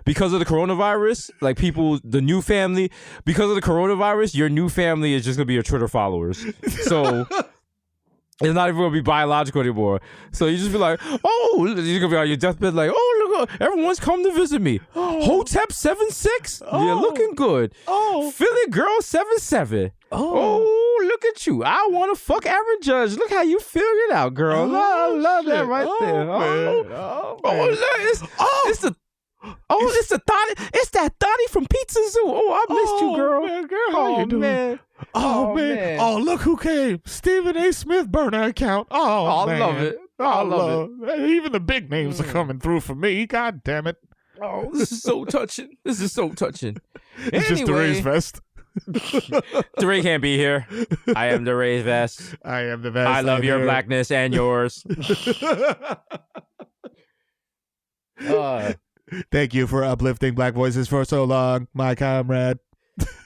because of the coronavirus, like people, the new family, because of the coronavirus, your new family is just gonna be your Twitter followers. So it's not even gonna be biological anymore. So you just be like, oh, you're gonna be on your deathbed like, oh, look, everyone's come to visit me. Hotep 76, you're looking good. Philly girl 77. Oh, look at you. I want to fuck Aaron Judge. Look how you figured it out, girl. I love that right there. It's the Thotty. It's that Thotty from Pizza Zoo. Oh, I missed you, girl. Man, girl, how you doing? Man. Oh, man. Oh, look who came. Stephen A. Smith burner account. Oh, man. I love it. I love it. Even the big names are coming through for me. God damn it. Oh, this is so touching. This is so touching. It's just DeRay's vest. DeRay can't be here. I am DeRay's vest. I am the vest. I love your blackness and yours. Thank you for uplifting black voices for so long, my comrade.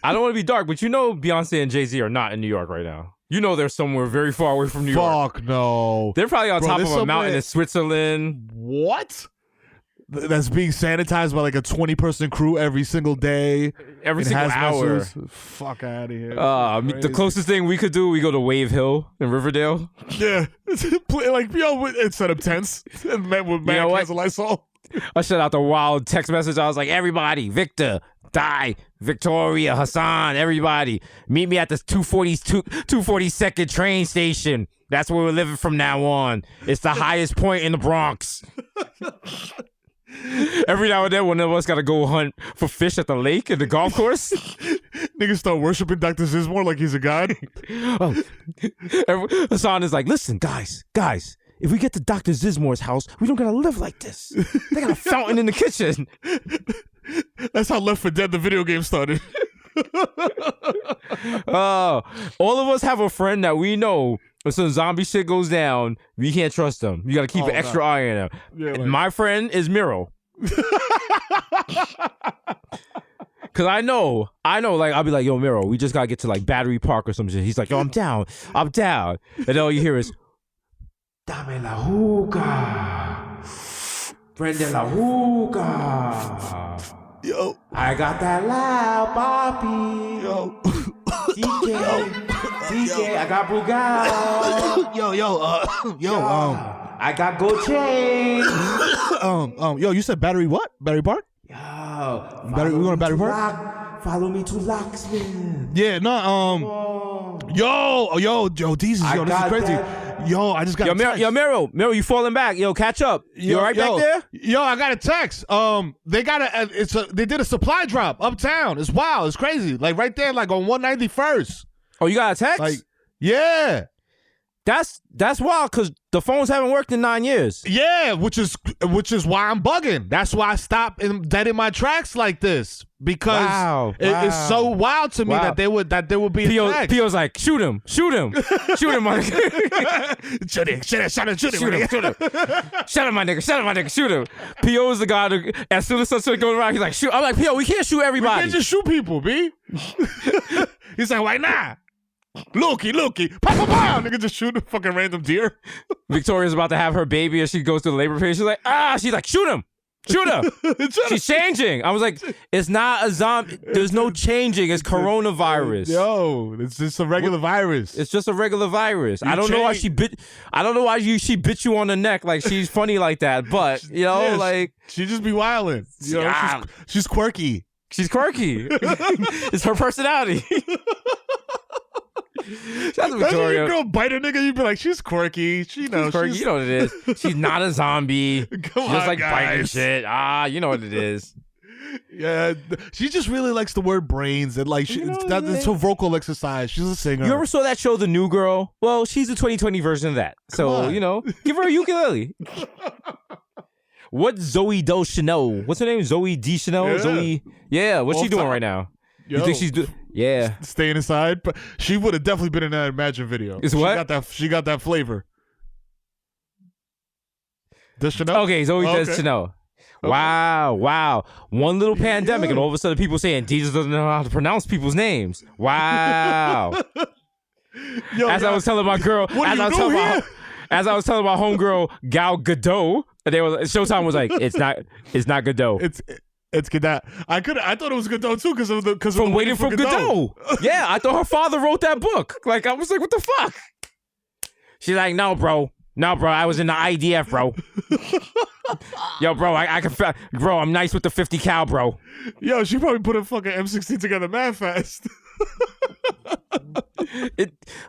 I don't want to be dark, but you know Beyonce and Jay-Z are not in New York right now. You know they're somewhere very far away from New York. Fuck no. They're probably on top of a mountain in Switzerland. What? That's being sanitized by like a 20-person crew every single day. Every single hour. Fuck out of here. The closest thing we could do, we go to Wave Hill in Riverdale. Yeah. Like, and set up tents and met with Matt Cancel Lysol. I shut out the wild text message. I was like, everybody, Victor, Di, Victoria, Hasan, everybody, meet me at the 242nd train station. That's where we're living from now on. It's the highest point in the Bronx. Every now and then, one of us got to go hunt for fish at the lake and the golf course. Niggas start worshiping Dr. Zizmore like he's a god. Hasan is like, listen, guys, if we get to Dr. Zizmore's house, we don't gotta live like this. They got a fountain in the kitchen. That's how Left 4 Dead, the video game, started. All of us have a friend that we know if some zombie shit goes down, we can't trust them. You gotta keep an extra eye on them. Yeah, like... My friend is Mero. Cause I know, like, I'll be like, yo, Mero, we just gotta get to like Battery Park or some shit. He's like, yo, I'm down. And then all you hear is, dame la hookah. Prende la hookah. Yo. I got that loud Bobby. Yo. DK, I got Brugal. Yo, I got gold chain. Yo, you said Battery what? Battery Park? Yo. We going to Battery Park? Follow me to Locksmith. Yeah, no, yo, Desus, yo, this is crazy. Yo, I just got a text. Mero, you falling back. Yo, catch up. You all right back there? Yo, I got a text. They did a supply drop uptown. It's wild. It's crazy. Like right there, like on 191st. Oh, you got a text? Like, yeah. That's wild because the phones haven't worked in 9 years. Yeah, which is why I'm bugging. That's why I stopped dead in my tracks like this because it's so wild to me that there would be a text. P.O.'s like, shoot him, my nigga. shoot him, my nigga, shoot him. P.O. is the guy that, as soon as something goes around, he's like, shoot. I'm like, P.O., we can't shoot everybody. We can't just shoot people, B. He's like, why not? Looky, pow, nigga just shoot a fucking random deer. Victoria's about to have her baby as she goes through the labor pain. She's like, shoot him. She's changing. I was like, it's not a zombie. There's no changing. It's coronavirus. Yo, it's just a regular virus. It's just a regular virus. I don't know why she bit you on the neck like she's funny like that. But like she just be wilding. She's quirky. She's quirky. It's her personality. Shout out to Victoria. Girl bite a nigga, you'd be like, she's quirky. She's quirky. You know what it is. She's not a zombie. Come on, just like guys. biting shit. You know what it is. Yeah, she just really likes the word brains and like it's her vocal exercise. She's a singer. You ever saw that show, The New Girl? Well, she's the 2020 version of that. So give her a ukulele. What's Zoe Deschanel? What's her name? Zoe Deschanel? Yeah. Zoe. Yeah, what's she doing right now? Yo, you think she's yeah, staying inside? But she would have definitely been in that Imagine video. Is what? She got that flavor. Deschanel? Okay, Zoe Deschanel. Okay. Wow. One little pandemic and all of a sudden people saying Jesus doesn't know how to pronounce people's names. Wow. I was telling my girl, as I was telling about homegirl Gal Gadot, Showtime was like, it's not Gadot. It's Gadot. I thought it was Gadot too because from Waiting for Gadot. Yeah, I thought her father wrote that book. Like I was like, what the fuck? She's like, no, bro. I was in the IDF, bro. Yo, bro, I can, bro, I'm nice with the 50 cal, bro. Yo, she probably put a fucking M16 together mad fast.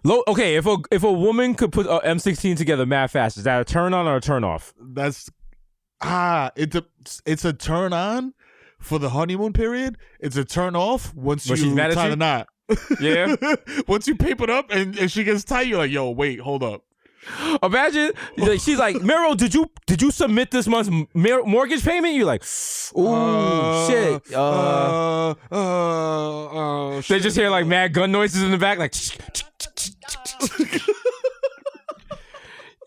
Okay, if a woman could put a M16 together mad fast, is that a turn on or a turn off? It's a turn on for the honeymoon period. It's a turn off once you tie the knot. Yeah. Once you paper it up and she gets tight, you're like, yo, wait, hold up. Imagine she's like, Mero, did you submit this month's mortgage payment? You're like, ooh, shit. They just hear like mad gun noises in the back, like,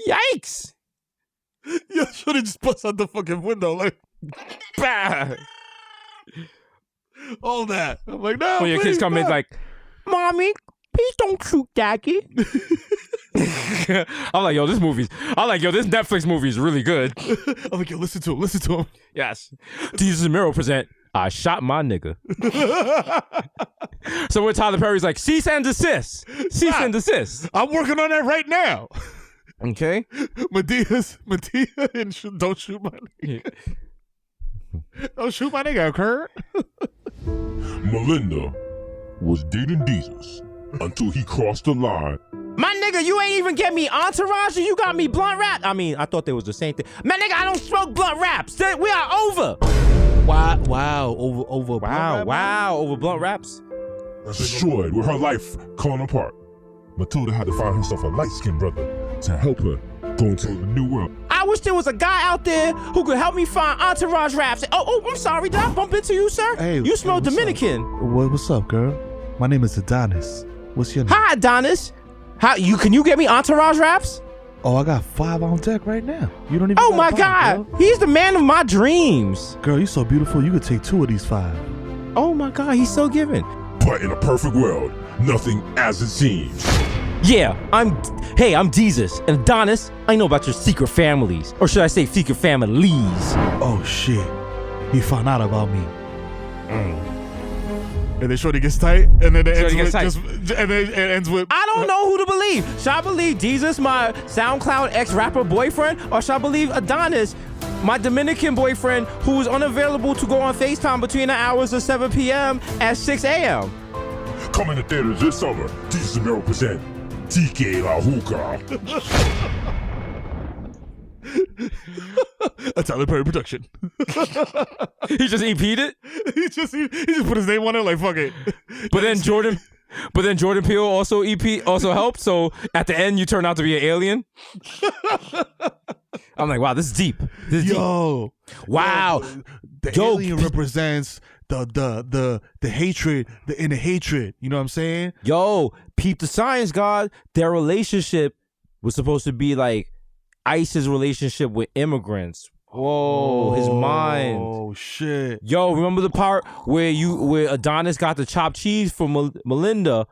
yikes. Yeah, should have just bust out the fucking window, like, bah. All that. I'm like, no. When your kids come in, like, mommy, please don't shoot daddy. I'm like, yo, this Netflix movie is really good. I'm like, yo, listen to him. Yes. Desus and Mero present I Shot My Nigga. So when Tyler Perry's like, cease and desist. I'm working on that right now. Okay. Medea and don't shoot my nigga. Don't shoot my nigga, Kurt. Melinda was dating Desus until he crossed the line. My nigga, you ain't even get me Entourage, or you got me Blunt Rap. I mean, I thought they was the same thing. Man, nigga, I don't smoke Blunt Raps. We are over. Wow, over Blunt Raps. Destroyed with her life falling apart. Matilda had to find herself a light-skinned brother to help her go into a new world. I wish there was a guy out there who could help me find Entourage Raps. Oh, I'm sorry, did I bump into you, sir? Hey, you smell Dominican. What's up, girl? My name is Adonis. What's your name? Hi, Adonis. Can you get me Entourage Raps? Oh, I got 5 on deck right now. You don't even. Oh my God, girl. He's the man of my dreams. Girl, you're so beautiful. You could take 2 of these 5. Oh my God, he's so giving. But in a perfect world, nothing as it seems. Yeah, I'm Desus and Adonis. I know about your secret families, or should I say secret families? Oh shit, he found out about me. And then Shorty gets tight, and then it ends with. I don't know who to believe. Should I believe Desus, my SoundCloud ex-rapper boyfriend, or should I believe Adonis, my Dominican boyfriend, who is unavailable to go on FaceTime between the hours of 7 p.m. and 6 a.m.? Coming to theaters this summer, Desus and Mero present TK La Hookah. A Tyler Perry production. He just EP'd it? He just put his name on it, like, fuck it. But then Jordan Peele also helped, so at the end you turn out to be an alien. I'm like, wow, this is deep. Yo. Wow. The alien represents the hatred, the inner hatred. You know what I'm saying? Yo, peep the science, God. Their relationship was supposed to be like ICE's relationship with immigrants. Whoa, his mind. Oh shit. Yo, remember the part where Adonis got the chopped cheese from Melinda,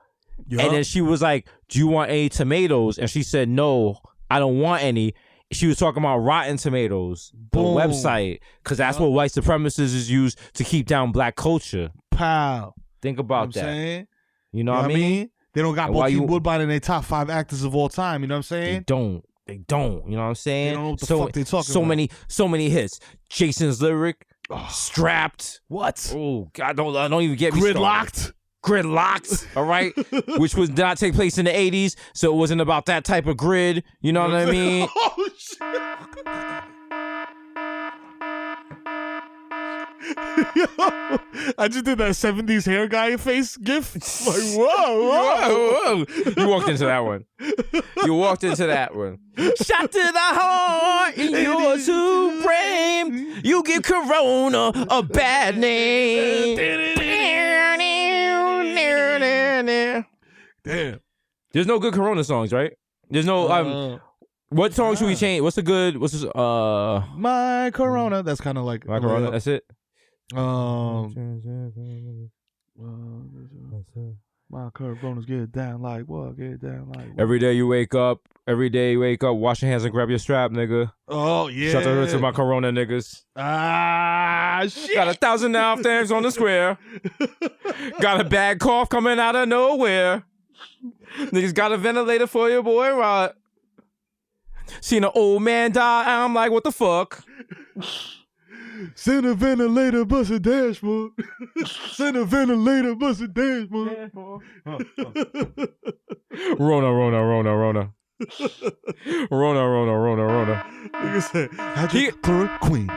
and then she was like, "Do you want any tomatoes?" And she said, "No, I don't want any." She was talking about Rotten Tomatoes, the website, because that's what white supremacists is used to keep down black culture. Pow. Think about that. Saying? You know what I mean? They don't got Bokeem Woodbine in their top 5 actors of all time. You know what I'm saying? They don't. You know what I'm saying? They don't know what the fuck they talking about. So many hits. Jason's Lyric, Strapped. What? Oh God, don't even get me started. Gridlocked, all right, which was not take place in the 80s, so it wasn't about that type of grid. You know what I mean? Oh shit! Yo, I just did that 70s hair guy face gif. Like, whoa. You walked into that one. Shot to the heart in your supreme. You give Corona a bad name. Damn. There's no good Corona songs, right? There's no what song should we change? What's this My Corona. That's kind of like My Corona, that's it. My Coronas get down like what? Get down like what? Every day you wake up, wash your hands and grab your strap, nigga. Oh, yeah. Shout out to my Corona niggas. Ah, shit. Got 1,000 now things on the square. Got a bad cough coming out of nowhere. Niggas got a ventilator for your boy, Rod. Seen an old man die, I'm like, what the fuck? Send a ventilator, bust a dashboard. Send a ventilator, bust a dashboard. Rona. Rona. Nigga said, hydrochloroquine.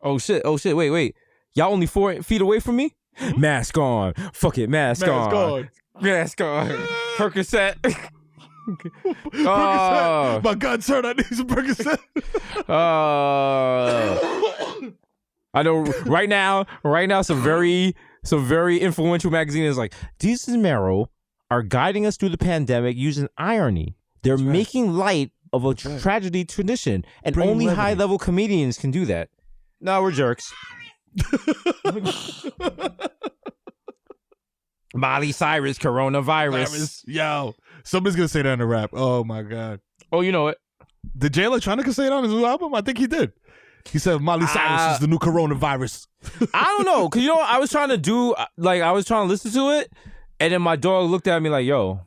Oh shit, wait. Y'all only 4 feet away from me? Mask on. Fuck it, mask on. Percocet. Percocet. My God's hurt. I need some Percocet. I know. Right now, some very influential magazine is like, Desus and Mero are guiding us through the pandemic using irony. They're making light of a tragedy tradition, and only high-level comedians can do that. No, we're jerks. Miley Cyrus, coronavirus. Yo, somebody's gonna say that in a rap. Oh my God. Oh, you know it. Did Jay Electronica say it on his new album? I think he did. He said Miley Cyrus is the new coronavirus. I don't know, cause I was trying to listen to it, and then my dog looked at me like, "Yo,"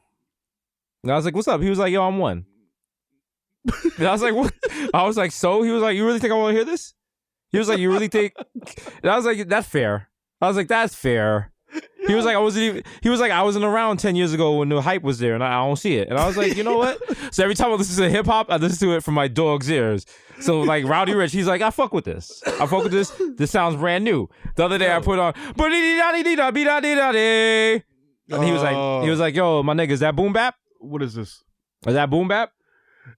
and I was like, "What's up?" He was like, "Yo, I'm one." And I was like, "What?" I was like, "So?" He was like, "You really think I want to hear this?" He was like, "You really think?" And I was like, "That's fair." I was like, "That's fair." He was like, I wasn't around 10 years ago when the hype was there, and I don't see it. And I was like, you know what? So every time I listen to hip hop, I listen to it from my dog's ears. So like Rowdy Rich, he's like, I fuck with this. This sounds brand new. The other day I put on, and he was like, yo, my nigga, is that boom bap? What is this? Is that boom bap?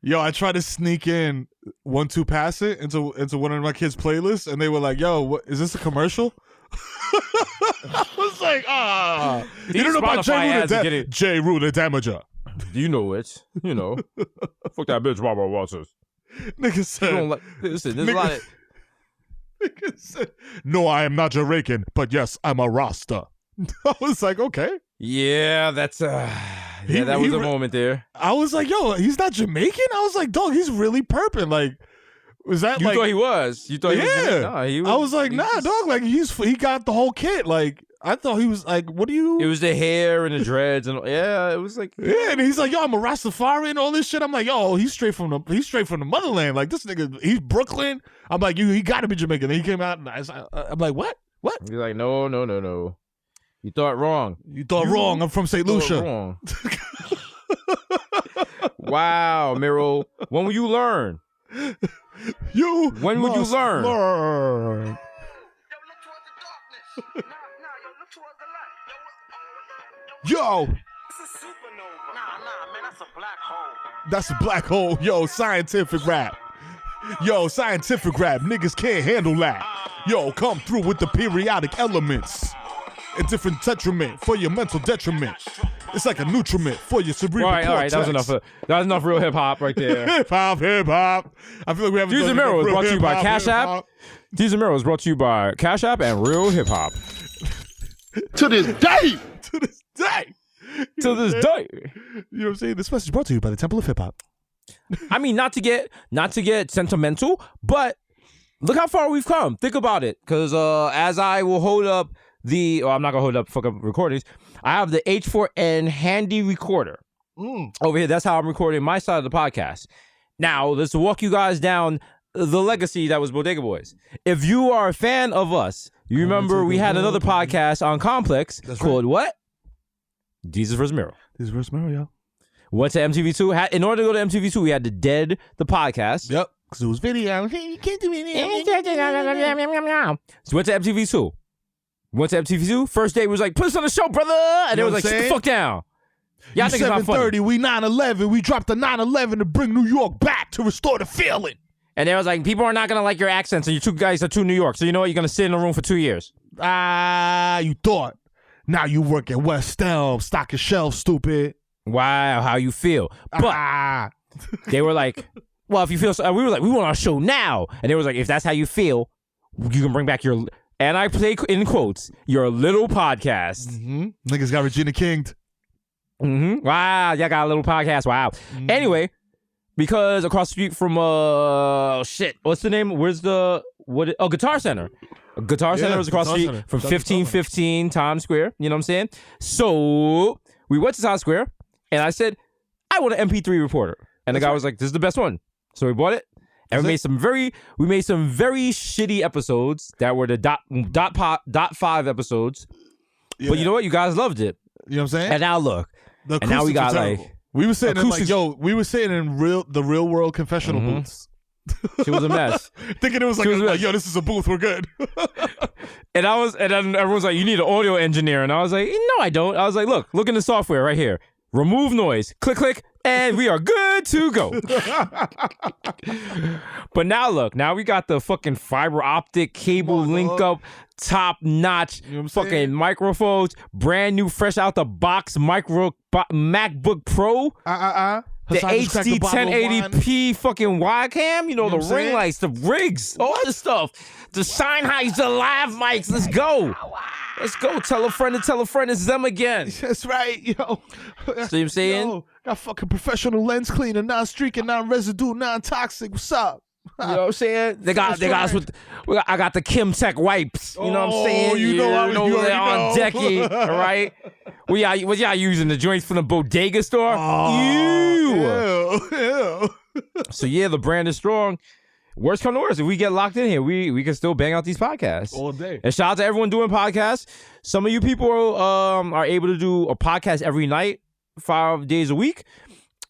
Yo, I tried to sneak in 1 2 Pass It into one of my kids' playlists, and they were like, yo, what is this, a commercial? I was like, you don't know about J. Rue the Damager. You know it. Fuck that bitch, Barbara Walters. Nigga said, listen, there's a lot of... Nigga said, no, I am not Jamaican, but yes, I'm a Rasta. I was like, okay. Yeah, that was a moment there. I was like, yo, he's not Jamaican? I was like, dog, he's really perping. Like, was that you like... thought he was? You thought he was? Nah, I was like, nah, dog, like, he got the whole kit. Like, I thought he was like, what do you... It was the hair and the dreads and yeah, it was like... Yeah, and he's like, yo, I'm a Rastafari and all this shit. I'm like, yo, he's straight from the motherland. Like, this nigga, he's Brooklyn. I'm like, he got to be Jamaican. Then he came out and I'm like, what? You're like, no. You thought wrong. Wrong. I'm from St. Lucia. Wrong. Wow, Mero. When will you learn? When would you learn? Yo. That's a black hole. Yo, scientific rap. Niggas can't handle that. Yo, come through with the periodic elements. A different detriment for your mental detriment. It's like a nutriment for your cerebral cortex. All right, that was enough real hip hop right there. Hip hop. I feel like we haven't Desus and Mero is brought to you by Cash App. Desus and Mero is brought to you by Cash App and Real Hip Hop. To this day. You know what I'm saying? This message brought to you by the Temple of Hip Hop. I mean, not to get sentimental, but look how far we've come. Think about it, because as I will hold up I'm not gonna hold up fucking recordings. I have the H4n handy recorder over here. That's how I'm recording my side of the podcast. Now let's walk you guys down the legacy that was Bodega Boys. If you are a fan of us, you remember we had another podcast on Complex called what? Desus vs. Mero. Desus vs. Mero, yo. Went to MTV2. In order to go to MTV2, we had to dead the podcast. Yep. Because it was video. You can't do anything. So went to MTV2. First day was like, put us on the show, brother. And they was like, sit the fuck down. Y'all think it's not funny. 7:30, we 9/11. We dropped the 9/11 to bring New York back to restore the feeling. And they was like, people are not going to like your accents. And you two guys are too New York. So you know what? You're going to sit in a room for 2 years. You thought. Now you work at West Elm, stocking shelves, stupid. Wow, how you feel. But they were like, well, if you feel so, we were like, we want our show now. And they was like, if that's how you feel, you can bring back your and I say in quotes, your little podcast. Niggas got Regina King'd. Wow, y'all got a little podcast. Wow. Anyway, because across the street from what's the name? Guitar Center. Guitar Center was across the street from 1515 Times Square. You know what I'm saying? So we went to Times Square, and I said, I want an MP3 recorder. And the guy was like, this is the best one. So we bought it. And we made some very shitty episodes that were the .5 episodes. Yeah. But you know what? You guys loved it. You know what I'm saying? And now look. And now we got like we were sitting in the real world confessional booths. She was a mess. Thinking it was like, yo, this is a booth, we're good. and then everyone's like, you need an audio engineer. And I was like, no, I don't. I was like, look in the software right here. Remove noise. Click, click. And we are good to go. But now look, now we got the fucking fiber optic cable link up, top notch fucking microphones, brand new, fresh out the box MacBook Pro. The HD 1080p fucking wide cam, the ring lights, the rigs, all this stuff. The Sennheisers, the live mics. Let's go. Let's go. Tell a friend it's them again. That's right, yo. See what I'm saying? Yo, got fucking professional lens cleaner, non-streaking, non-residue, non-toxic. What's up? You know what I'm saying? They got us with. I got the Kim Tech wipes. You know what I'm saying? You know they're on decky. All right. What y'all using? The joints from the Bodega store? Ew. So yeah, the brand is strong. Worst come to worst, if we get locked in here, we can still bang out these podcasts all day. And shout out to everyone doing podcasts. Some of you people are able to do a podcast every night, 5 days a week,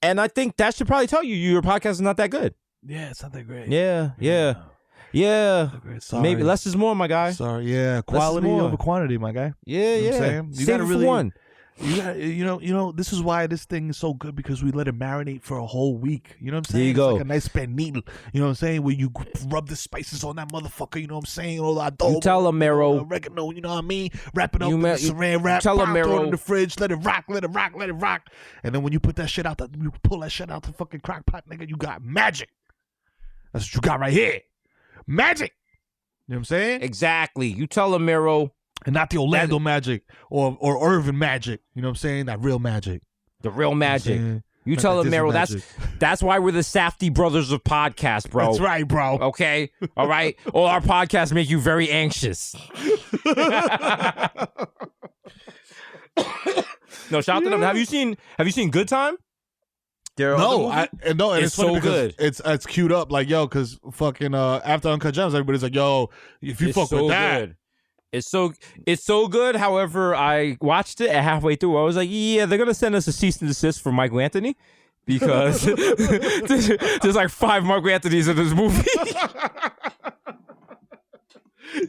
and I think that should probably tell you your podcast is not that good. Yeah, it's not that great. Yeah. Sorry. Maybe less is more, my guy. Sorry, yeah. Quality over quantity, my guy. Yeah, you know what I'm saying? You gotta really one. You got this is why this thing is so good, because we let it marinate for a whole week. You know what I'm saying? There you go. It's like a nice pernil. You know what I'm saying? Where you rub the spices on that motherfucker. You know what I'm saying? All that adobo, you tell him, Mero. Oregano. You know what I mean? Wrap it up in saran wrap. Tell him, Mero. Throw it in the fridge. Let it rock. And then when you put that shit out, you pull that shit out the fucking crock pot, nigga. You got magic. That's what you got right here. Magic. You know what I'm saying? Exactly. You tell him, Mero. And not the Orlando magic or Irvin magic. You know what I'm saying? That real magic. The real magic. You tell him, Mero. That's why we're the Safdie brothers of podcasts, bro. That's right, bro. Okay? All right? All our podcasts make you very anxious. No, shout out to them. Have you seen Good Time? No, and it's so good. It's queued up like, yo, because fucking after Uncut Gems, everybody's like, yo, if you fuck with that. Good. It's so good. However, I watched it, and halfway through, I was like, yeah, they're gonna send us a cease and desist from Michael Anthony, because there's like 5 Michael Anthonys in this movie.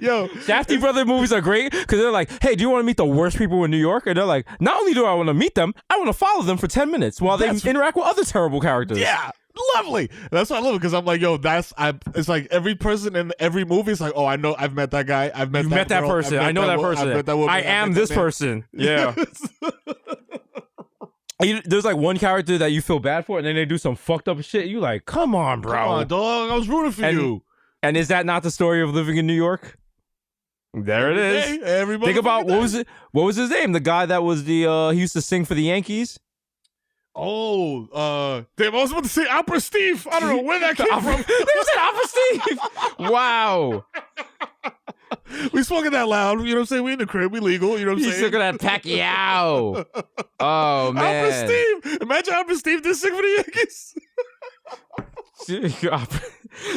Yo, Safdie brother movies are great because they're like, hey, do you want to meet the worst people in New York? And they're like, not only do I want to meet them, I want to follow them for 10 minutes while they interact with other terrible characters. Yeah. Lovely. That's why I love it, because I'm like, yo, it's like every person in every movie is like, oh, I know, I've met that guy, I've met that person, I know that person, I am this person. Yeah. There's like one character that you feel bad for, and then they do some fucked up shit. You like, come on, bro. Come on, dog. I was rooting for you. And is that not the story of living in New York? There it is. Hey, everybody. Think about what was his name? The guy that was he used to sing for the Yankees. Oh, damn! I was about to say Opera Steve. I don't know where that came from. They said Opera Steve. Wow. We smoking that loud. You know what I'm saying? We in the crib. We legal. You know what I'm saying? He's looking at Pacquiao. Oh man. Opera Steve. Imagine Opera Steve did sing for the Yankees.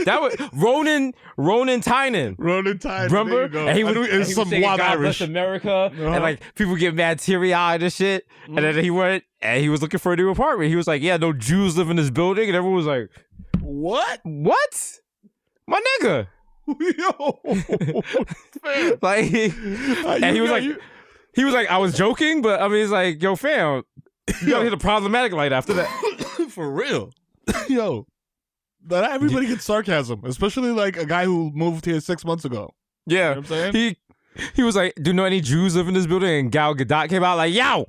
That was Ronan Tynan. Remember? And he was some singing wild God Irish. Bless America, and like people get mad teary-eyed and shit. And then he went and he was looking for a new apartment. He was like, "Yeah, no Jews live in this building," and everyone was like, "What? My nigga." Yo, like, and he was like, I was joking, but I mean, it's like, yo, fam, you gotta hit a problematic light after that. For real. Yo, not everybody gets sarcasm, especially like a guy who moved here 6 months ago. Yeah, you know what I'm saying? He was like, do you know any Jews live in this building? And Gal Gadot came out like, yo,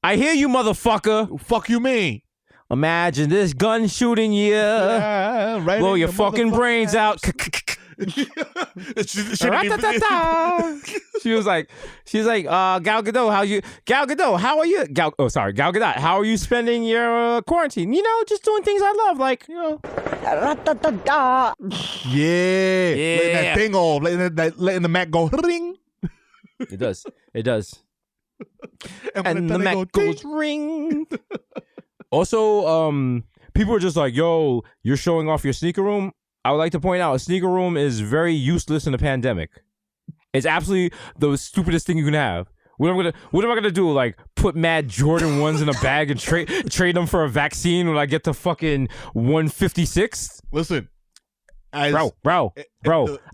I hear you, motherfucker. Fuck you, mean? Imagine this gun shooting, blow your fucking brains out. She was like, Gal Gadot, how are you? Gal Gadot, how are you spending your quarantine? You know, just doing things I love, like, you know. Yeah. Letting that thing off, letting the Mac go ring. It does. And the Mac goes ring. Also, people are just like, yo, you're showing off your sneaker room. I would like to point out a sneaker room is very useless in a pandemic. It's absolutely the stupidest thing you can have. What am I gonna do? Like put mad Jordan 1s in a bag and trade them for a vaccine when I get to fucking 156? Listen, bro,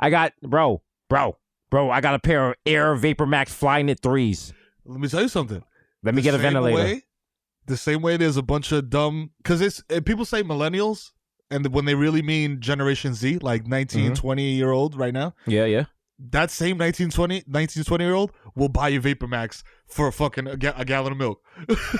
I got a pair of Air Vapor Max Flyknit 3s. Let me tell you something. Let me get a ventilator. The same way there's a bunch of dumb, because people say millennials, and when they really mean Generation Z, like 19, 20-year-old right now. Yeah. That same 19, 20-year-old will buy you Vapor Max for fucking a gallon of milk.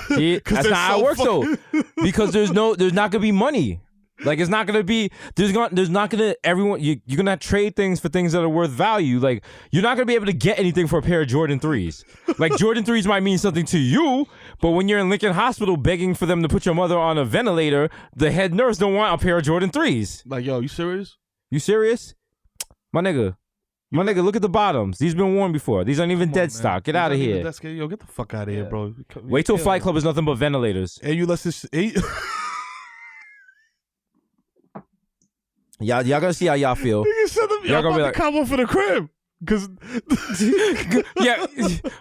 That's not how it works though. Because there's not gonna be money. Like it's not gonna be there's not gonna everyone you're gonna trade things for things that are worth value. Like you're not gonna be able to get anything for a pair of Jordan 3s. Like Jordan 3s might mean something to you, but when you're in Lincoln Hospital begging for them to put your mother on a ventilator, the head nurse don't want a pair of Jordan 3s. Like, yo, you serious? You serious? My nigga, look at the bottoms. These been worn before. These aren't even dead stock. Get out of here. Yo, get the fuck out of here, bro. Wait till Flight Club is nothing but ventilators. Hey, you let this. Y'all gonna see how y'all feel. Y'all gonna be like, combo for the crib, cause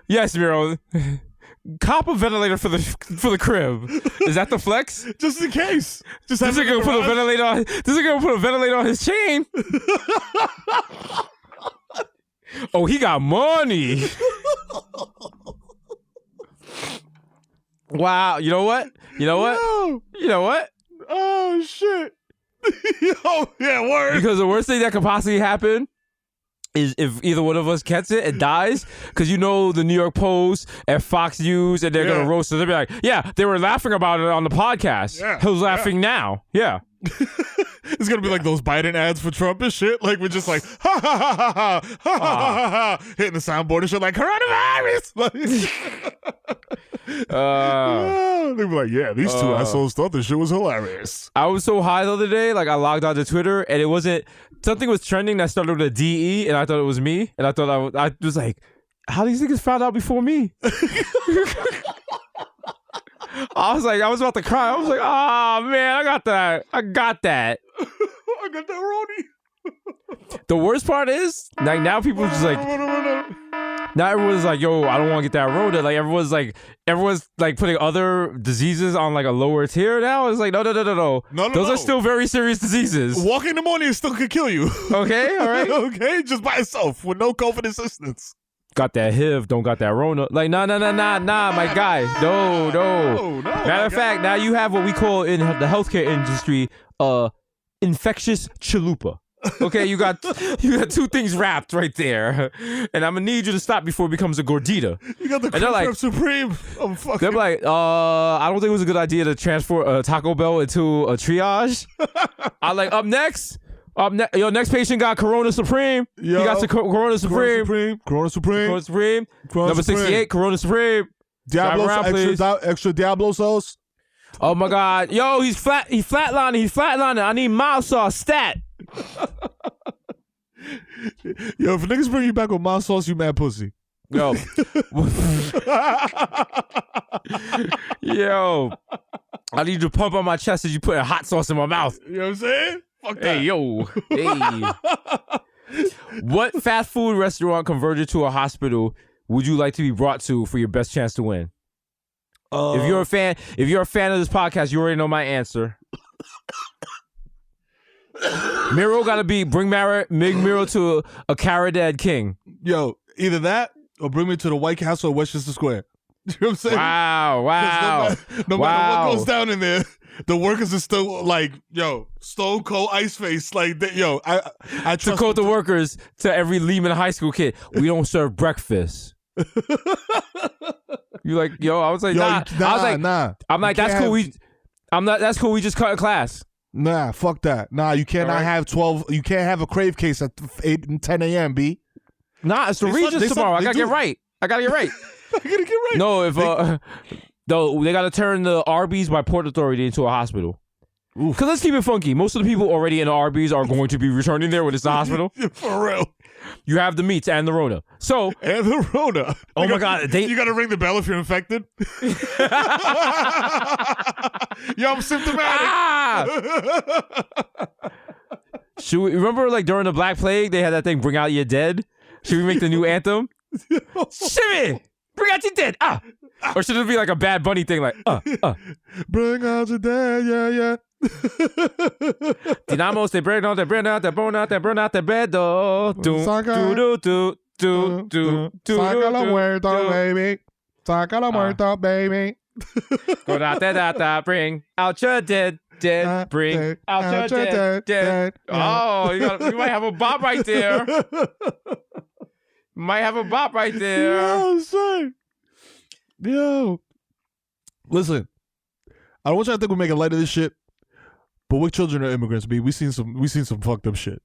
yes, Mero. Cop a ventilator for the crib. Is that the flex? Just in case. This is gonna put a ventilator on. This is gonna put a ventilator on his chain. Oh, he got money. Wow. You know what? Oh shit. Yo, yeah, word. Because the worst thing that could possibly happen is if either one of us gets it and dies, because you know the New York Post and Fox News, and they're gonna roast us. They'll be like, yeah, they were laughing about it on the podcast. Yeah, who's laughing now? Yeah. It's gonna be like those Biden ads for Trump and shit. Like we're just like ha ha ha ha ha ha ha ha, hitting the soundboard and shit like coronavirus. They were like, yeah, these two assholes thought this shit was hilarious. I was so high the other day, like I logged on to Twitter and it wasn't something was trending that started with a DE, and I thought it was me, and I thought I was like, how these niggas found out before me? I was about to cry. I was like, oh man, I got that. I got that Ronnie. The worst part is, like now people are just like, now everyone's like, yo, I don't want to get that Rona. Like everyone's like putting other diseases on like a lower tier now. It's like, no. Those are still very serious diseases. Walking pneumonia still could kill you. Okay, all right. Okay, just by itself with no COVID assistance. Got that HIV, don't got that Rona. Like, nah, my guy. No. Matter of fact, now you have what we call in the healthcare industry, infectious chalupa. Okay, you got two things wrapped right there, and I'm gonna need you to stop before it becomes a gordita. You got the Crab Supreme. They're like, I don't think it was a good idea to transfer Taco Bell into a triage. I'm like, up next, next patient got Corona Supreme. Yo, he got some Corona Supreme. Corona Supreme. Number 68, Corona Supreme. Diablo, extra Diablo sauce. Oh my God, yo, he's flatlining. I need mild sauce stat. Yo, if niggas bring you back with mild sauce, you mad pussy. Yo. Yo. I need you to pump on my chest as you put hot sauce in my mouth. You know what I'm saying? Fuck that. Hey, yo. Hey. What fast food restaurant converted to a hospital would you like to be brought to for your best chance to win? If you're a fan of this podcast, you already know my answer. Mero gotta bring Mero to a Caradad King. Yo, either that or bring me to the White Castle at Westchester Square. You know what I'm saying? Wow. No matter what goes down in there, the workers are still like, yo, stone cold ice face. Like, yo, I trust to quote the workers to every Lehman High School kid, we don't serve breakfast. You like, yo, I was like, nah. I was like, nah. I'm like, that's cool. That's cool. We just cut a class. Nah, fuck that. Nah, you cannot have 12. You can't have a crave case at 8 and 10 a.m. B. Nah, it's the Regis tomorrow. I gotta get right. I gotta get right. No, if though they gotta turn the Arby's by Port Authority into a hospital. Because let's keep it funky. Most of the people already in Arby's are going to be returning there when it's a hospital. For real. You have the meats and the Rona. So and the Rona. Oh my God! You gotta ring the bell if you're infected. Yo, I'm symptomatic. Should we remember like during the Black Plague they had that thing "Bring Out Your Dead"? Should we make the new anthem? Shimmy, bring out your dead. Or should it be like a Bad Bunny thing like Bring out your dead, yeah. Dinamos, they burn out, they burn out, they burn out, they burn out the bed, though. Saca la muerta, baby. Saca la muerta, baby. Go da, bring out your dead, bring out your dead. Oh, you might have a bop right there. Yo, son. Yo. Listen, I don't want y'all to think we're making light of this shit, but we're children of immigrants, B. We seen some fucked up shit.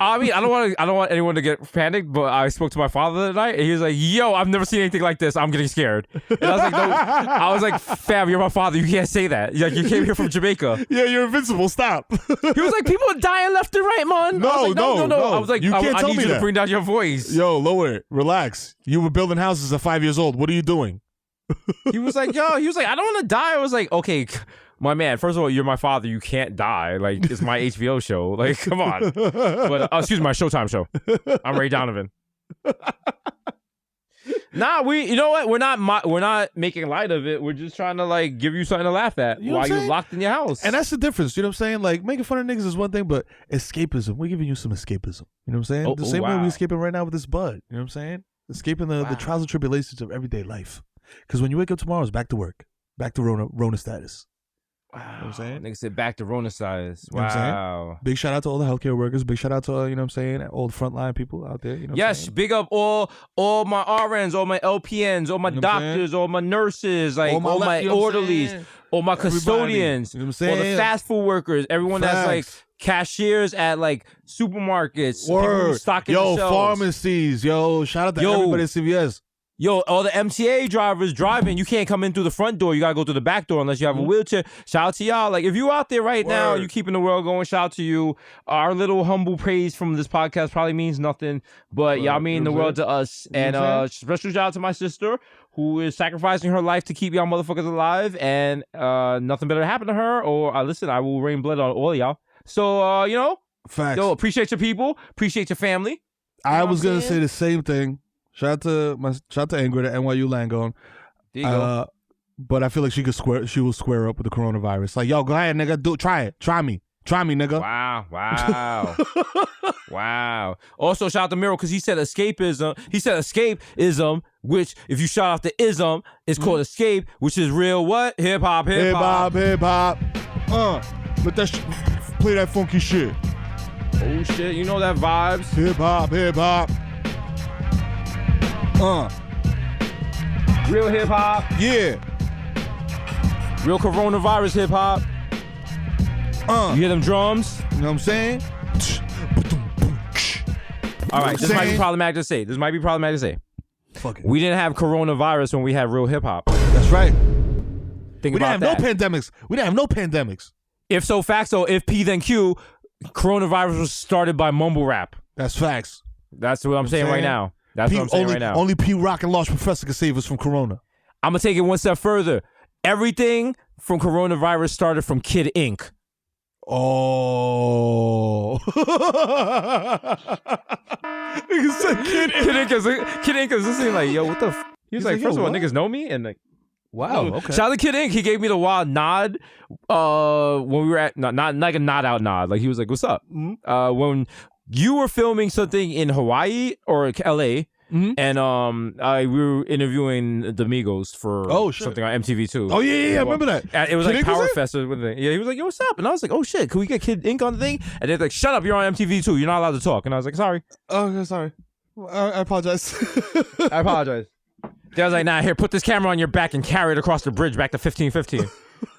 I mean, I don't want anyone to get panicked, but I spoke to my father the other night, and he was like, "Yo, I've never seen anything like this. I'm getting scared." And I was like, "No," I was like, "Fam, you're my father. You can't say that. Like, you came here from Jamaica." Yeah, you're invincible. Stop. He was like, "People are dying left and right, man." No. I was like, you can't I tell need me you that. to bring down your voice. Yo, lower it. Relax. You were building houses at 5 years old. What are you doing? He was like, "I don't want to die." I was like, "Okay, my man, first of all, you're my father. You can't die. Like, it's my HBO show. Like, come on." But excuse me, my Showtime show. I'm Ray Donovan. Nah, you know what? We're not making light of it. We're just trying to like give you something to laugh at while you're locked in your house. And that's the difference. You know what I'm saying? Like, making fun of niggas is one thing, but escapism. We're giving you some escapism. You know what I'm saying? The same way we're escaping right now with this bud. You know what I'm saying? Escaping the trials and tribulations of everyday life. Because when you wake up tomorrow, it's back to work. Back to Rona status. Wow. You know what I'm saying? Nigga said back to Rona status. Wow. You know what I'm saying? Big shout out to all the healthcare workers. Big shout out to, you know what I'm saying, all the frontline people out there. You know yes, big up all my RNs, all my LPNs, all my doctors, all my nurses, like all my orderlies, all my custodians, you know what I'm saying? All the fast food workers, everyone that's like cashiers at like supermarkets. Word. Stocking the shelves. Pharmacies. Yo, shout out to everybody at CVS. Yo, all the MTA drivers driving, you can't come in through the front door. You got to go through the back door unless you have a wheelchair. Shout out to y'all. Like, if you out there right now, you keeping the world going, shout out to you. Our little humble praise from this podcast probably means nothing, but y'all mean the world to us. And special shout out to my sister who is sacrificing her life to keep y'all motherfuckers alive, and nothing better happened to her, or listen, I will rain blood on all of y'all. So, you know, facts. Yo, appreciate your people, appreciate your family. I was going to say the same thing. Shout out to Ingrid at NYU Langone. There you go. But I feel like she will square up with the coronavirus. Like, yo, go ahead, nigga, try it. Try me, nigga. Wow. Wow. Also, shout out to Mero because he said escapism. He said escapism, which if you shout out the ism, it's called escape, which is real what? Hip hop. Let that play that funky shit. Oh shit, you know that vibes. Hip hop. Real hip hop. Yeah. Real coronavirus hip hop. You hear them drums? You know what I'm saying? All right, this might be problematic to say. Fuck it. We didn't have coronavirus when we had real hip hop. That's right. We didn't have no pandemics. If so, facts. So if P then Q, coronavirus was started by mumble rap. That's facts. That's what I'm saying right now. Only P Rock and Lost Professor can save us from corona. I'm going to take it one step further. Everything from coronavirus started from Kid Ink. Oh. Nigga said Kid Ink. Kid Ink is listening like, yo, what the f? He was like, first of all, niggas know me? And like, wow, okay. Shout out to Kid Ink. He gave me the wild nod when we were at, not like a nod out nod. Like, he was like, what's up? Mm-hmm. When you were filming something in Hawaii or LA, and we were interviewing the Migos for something on MTV too. Oh yeah, I remember that. It was Kid like Power Fest or something. Yeah, he was like, yo, what's up? And I was like, oh shit, can we get Kid Ink on the thing? And they're like, shut up, you're on MTV too. You're not allowed to talk. And I was like, sorry. Oh, sorry. I apologize. I apologize. They was like, nah, here, put this camera on your back and carry it across the bridge back to 1515.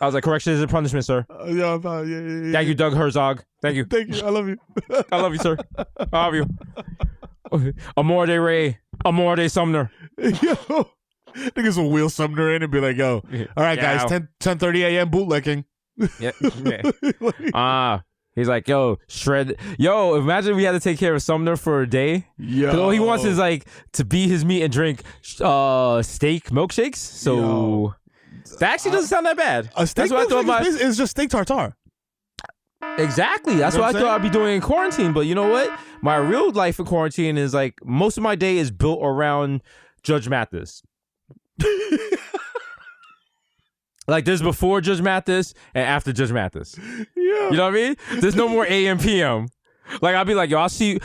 I was like, correction is a punishment, sir. Yeah. Thank you, Doug Herzog. Thank you. Thank you. I love you. I love you, sir. I love you. Amor de Rey. Amor de Sumner. Yo. Niggas will wheel Sumner in and be like, yo, all right, guys, 10:30 a.m. bootlegging. Yeah. He's like, yo, shred. Yo, imagine we had to take care of Sumner for a day. Because all he wants is like to beat his meat and drink steak milkshakes. So that actually doesn't sound that bad. A steak milkshake is just steak tartare. Exactly. That's what I thought I'd be doing in quarantine. But you know what? My real life in quarantine is like most of my day is built around Judge Mathis. Like there's before Judge Mathis and after Judge Mathis. Yeah. You know what I mean? There's no more AM PM. Like I'll be like, yo, I'll see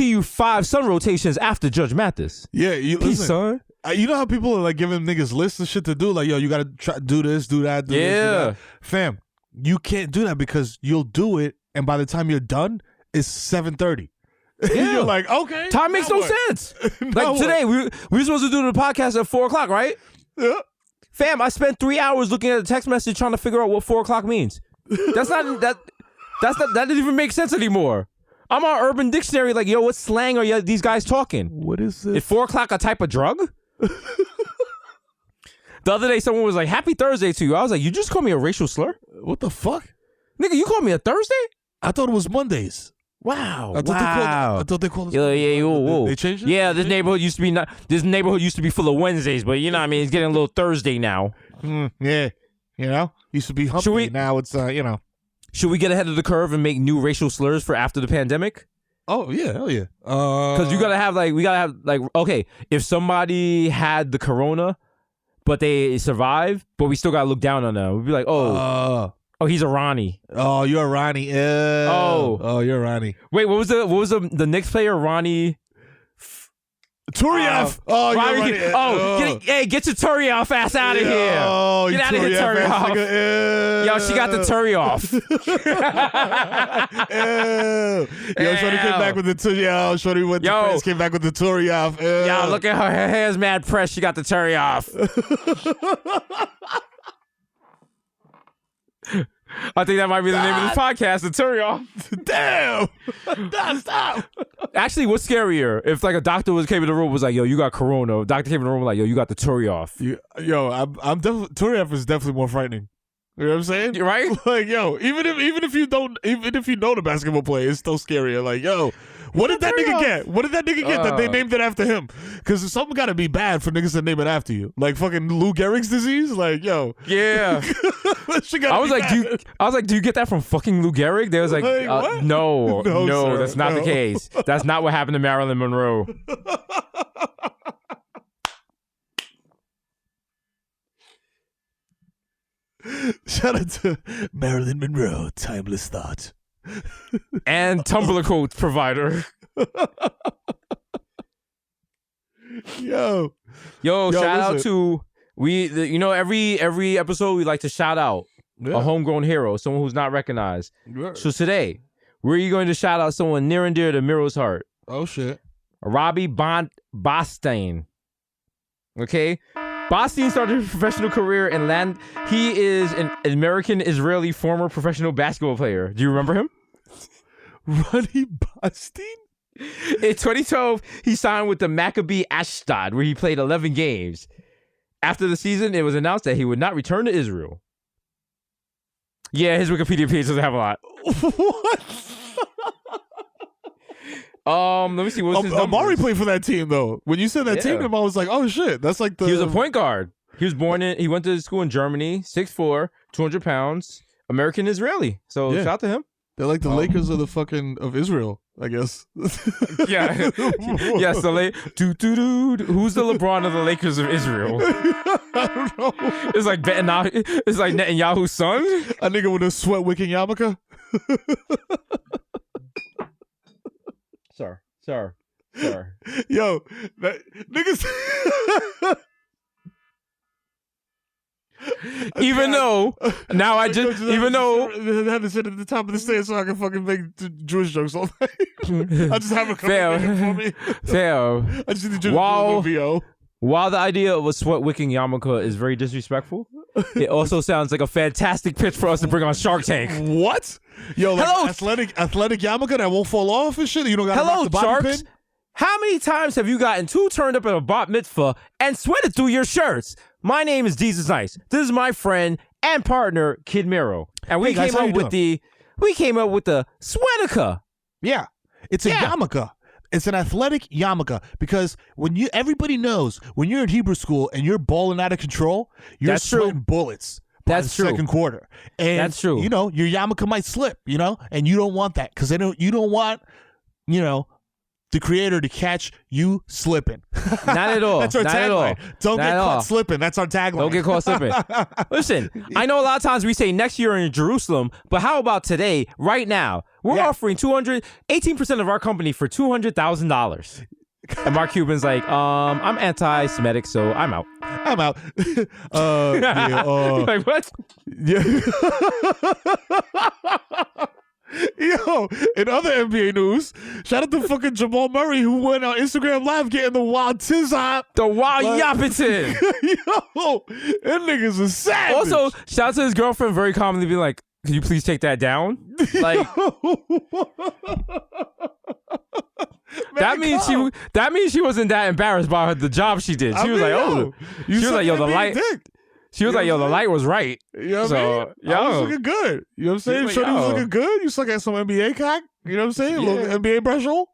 you 5 sun rotations after Judge Mathis. Yeah, Peace, son. You know how people are like giving niggas lists of shit to do? Like, yo, you gotta do this, do that, do this, do that. Fam, you can't do that because you'll do it, and by the time you're done, it's 7:30. Yeah. You're like, okay. Time makes no sense. Like today, we were supposed to do the podcast at 4:00, right? Yeah. Fam, I spent 3 hours looking at a text message trying to figure out what 4:00 means. That doesn't even make sense anymore. I'm on Urban Dictionary like, yo, what slang are these guys talking? What is this? Is 4:00 a type of drug? The other day, someone was like, happy Thursday to you. I was like, you just called me a racial slur? What the fuck? Nigga, you called me a Thursday? I thought it was Mondays. Wow. I thought they called us. Yeah. They changed it? Yeah, this neighborhood used to be full of Wednesdays, but you know what I mean? It's getting a little Thursday now. Yeah. You know? Used to be Humpty. Now it's, you know. Should we get ahead of the curve and make new racial slurs for after the pandemic? Oh, yeah. Hell yeah. Because we gotta have okay, if somebody had the corona, but they survived, but we still gotta look down on them. We'd be like, oh, he's a Ronnie. Oh, you're a Ronnie. Oh, you're a Ronnie. Wait, what was the Knicks player, Ronnie? Turioff. Get your Turioff ass out of here. Oh, get out of here, Turioff. Yo, she got the Turioff. Yo, Shorty came back with the Turioff. Shorty went to France, came back with the Turioff. Yo, look at her. Her hair's mad pressed. She got the Turioff. I think that might be the name of this podcast, the Turioff. Damn. Stop. Actually, what's scarier? If like a doctor came in the room and was like, yo, you got corona. Doctor came in the room and was like, yo, you got the Turioff. I'm definitely, Turioff is definitely more frightening. You know what I'm saying? You're right? Like, yo, even if you know the basketball player, it's still scarier. Like, yo, what did that nigga get? What did that nigga get that they named it after him? Because something got to be bad for niggas to name it after you. Like fucking Lou Gehrig's disease. Like, yo, yeah. I was like, do you get that from fucking Lou Gehrig? They was like, no, sir, that's not the case. That's not what happened to Marilyn Monroe. Shout out to Marilyn Monroe, timeless thought. And Tumblr quotes provider. Yo, shout out to every episode we like to shout out a homegrown hero, someone who's not recognized. Yeah. So today, we're going to shout out someone near and dear to Mero's heart. Oh shit. Robbie Bostain. Okay? Bostain started his professional career in he is an American-Israeli former professional basketball player. Do you remember him? Ronnie Bostain? In 2012, he signed with the Maccabi Ashdod, where he played 11 games. After the season, it was announced that he would not return to Israel. Yeah, his Wikipedia page doesn't have a lot. What? Let me see. What's his numbers? Amari played for that team though. When you said that team, I was like, oh shit, that's like the. He was a point guard. He went to school in Germany. 6'4", 200 pounds, American Israeli. So shout out to him. They're like the Lakers of Israel, I guess. Yeah. Yes, who's the LeBron of the Lakers of Israel? I don't know. It's like Netanyahu's son. A nigga with a sweat wicking yarmulke. Sir. Yo, niggas. Even though they had to sit at the top of the stairs so I can fucking make Jewish jokes all day. I just have a couple for me. Fair. I just need to do a VO. While the idea of a sweat wicking yarmulke is very disrespectful, It also sounds like a fantastic pitch for us to bring on Shark Tank. What? Yo, like Hello, athletic yarmulke that won't fall off and shit? You don't got to Hello, rock the bobby Sharks. pin? How many times have you gotten too turned up at a bat mitzvah and sweated through your shirts? My name is Desus Nice. This is my friend and partner, Kid Mero. And we came up with the sweatica. Yeah. It's a yarmulke. It's an athletic yarmulke because everybody knows when you're in Hebrew school and you're balling out of control, you're sweating bullets. That's true. Second quarter, and that's true. You know, your yarmulke might slip. You know, and you don't want that because you don't want, you know, the creator to catch you slipping. Not at all. That's our tagline. Don't get caught slipping. That's our tagline. Don't get caught slipping. Listen, I know a lot of times we say next year in Jerusalem, but how about today, right now? We're offering 18% of our company for $200,000. And Mark Cuban's like, I'm anti-Semitic, so I'm out. I'm out. Like, what? Yeah. Yo, in other NBA news, shout out to fucking Jamal Murray who went on Instagram Live getting the wild tizop. The wild yappitin. Yo, that nigga's a savage. Also, shout out to his girlfriend very calmly being like, can you please take that down? Like, that means she wasn't that embarrassed by the job she did. She was like, oh, she was like, yo, the light. She was like, yo, the light was right. You know what I mean? I was looking good. You know what I'm saying? Shorty was looking good. You suck at some NBA cock. You know what I'm saying? A little NBA brush hole.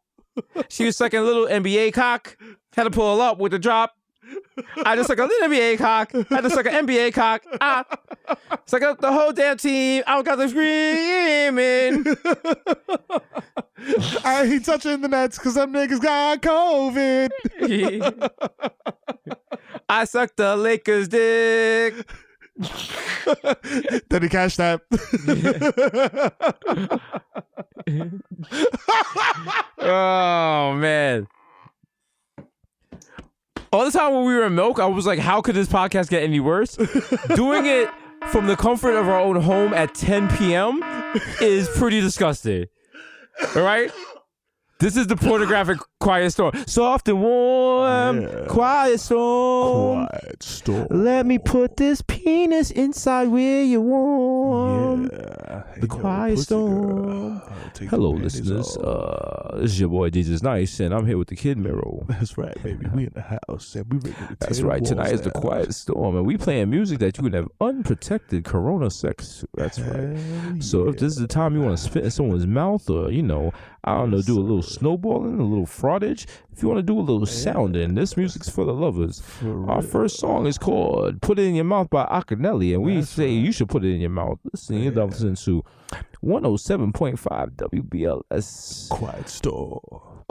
She was sucking a little NBA cock. Had to pull up with the drop. I just suck a little NBA cock. Had to suck an NBA cock. Suck up the whole damn team. I got them screaming. He touching the nets because them niggas got COVID. I sucked the Lakers' dick. Then he cashed that. Oh, man. All the time when we were in Milk, I was like, how could this podcast get any worse? Doing it from the comfort of our own home at 10 p.m. is pretty disgusting. All right? This is the pornographic Quiet Storm. Soft and warm, Quiet Storm. Quiet Storm. Let me put this penis inside where you warm. Yeah. The Quiet Storm. Hello, listeners. This is your boy Jesus Nice, and I'm here with the Kid Mero. That's right, baby. We in the house, and we ready to That's right. Tonight is the Quiet Storm, and we playing music that you can have unprotected Corona sex to. That's right. So if this is the time you want to spit in someone's mouth, or I don't know, do a little snowballing, a little fraudage. If you want to do a little sounding, this music's for the lovers. Our first song is called "Put It in Your Mouth" by Akinelli, and we say you should put it in your mouth. Listen to 107.5 WBLS. Quiet Storm.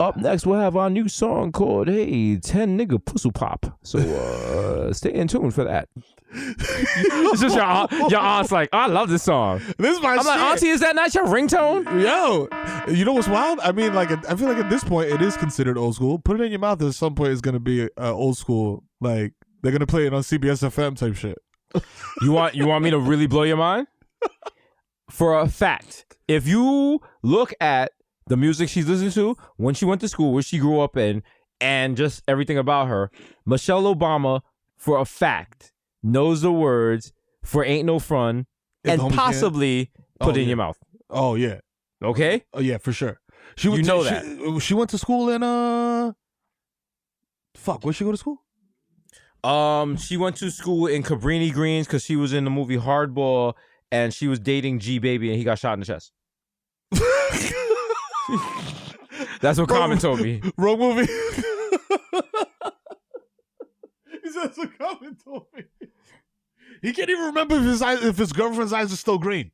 Up next, we'll have our new song called "Hey 10 Nigga Pussy Pop." So stay in tune for that. It's just your aunt's like, oh, I love this song. This is my shit. Like, Auntie, is that not your ringtone? Yo, you know what's wild? I mean, like, I feel like at this point it is considered old school. Put It in Your Mouth at some point is gonna be old school. Like, they're gonna play it on CBS FM type shit. You want me to really blow your mind? For a fact, if you look at the music she's listening to when she went to school, where she grew up in, and just everything about her, Michelle Obama, for a fact, knows the words for "Ain't No Fun" and possibly "Put It in Your Mouth." Oh yeah. Okay. Oh yeah, for sure. She went She went to school in where'd she go to school? She went to school in Cabrini Greens because she was in the movie Hardball, and she was dating G Baby, and he got shot in the chest. That's what Common told me. Wrong movie. That's what Common told me. He can't even remember if his girlfriend's eyes are still green.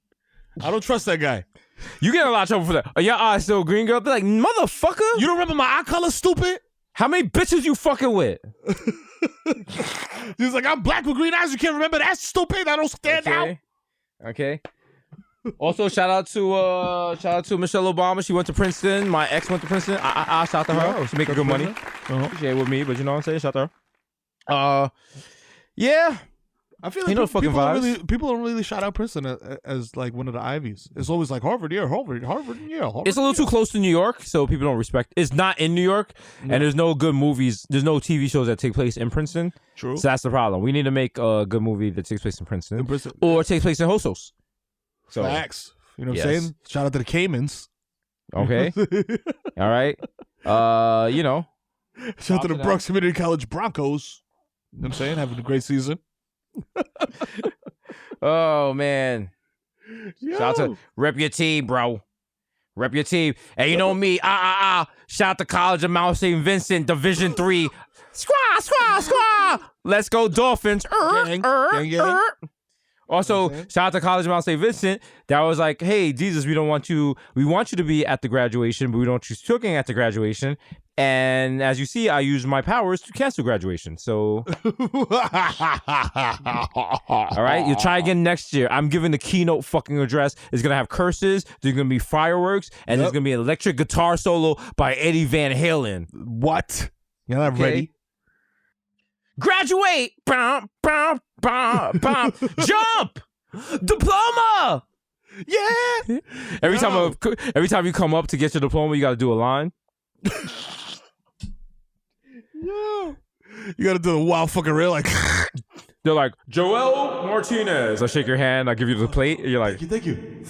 I don't trust that guy. You get a lot of trouble for that. Are your eyes still green, girl? They're like, motherfucker. You don't remember my eye color, stupid? How many bitches you fucking with? He's like, I'm black with green eyes. You can't remember that, stupid? I don't stand out. Okay. Also, shout out to Michelle Obama. She went to Princeton. My ex went to Princeton. I shout to her. She making good money. She ain't with me, but you know what I'm saying? Shout to her. Yeah. I feel like people don't really shout out Princeton as like one of the Ivies. It's always like Harvard, yeah, Harvard, yeah. Harvard, it's a little too close to New York, so people don't respect. It's not in New York, and there's no good movies. There's no TV shows that take place in Princeton. True. So that's the problem. We need to make a good movie that takes place in Princeton, or takes place in Hostos. So facts. You know what I'm saying? Shout out to the Caymans. Okay. All right. You know. Shout out to the Bronx Community College Broncos. You know what I'm saying? Having a great season. Oh man. Yo. Shout out to rep your team, bro. Rep your team. And you know me. Shout out to College of Mount St. Vincent, Division 3. Squaw. Let's go Dolphins. Gang. Also, shout out to College of Mount St. Vincent. That was like, hey, Jesus, we want you to be at the graduation, but we don't want you speaking at the graduation. And as you see, I use my powers to cancel graduation. So, all right, you try again next year. I'm giving the keynote fucking address. It's going to have curses. There's going to be fireworks. And there's going to be an electric guitar solo by Eddie Van Halen. What? You're not ready? Graduate. Jump. Diploma. Yeah. Every time you come up to get your diploma, you got to do a line. Yeah. You got to do a wild fucking reel like. They're like, Joel Martinez. I shake your hand. I give you the plate. And you're like, thank you.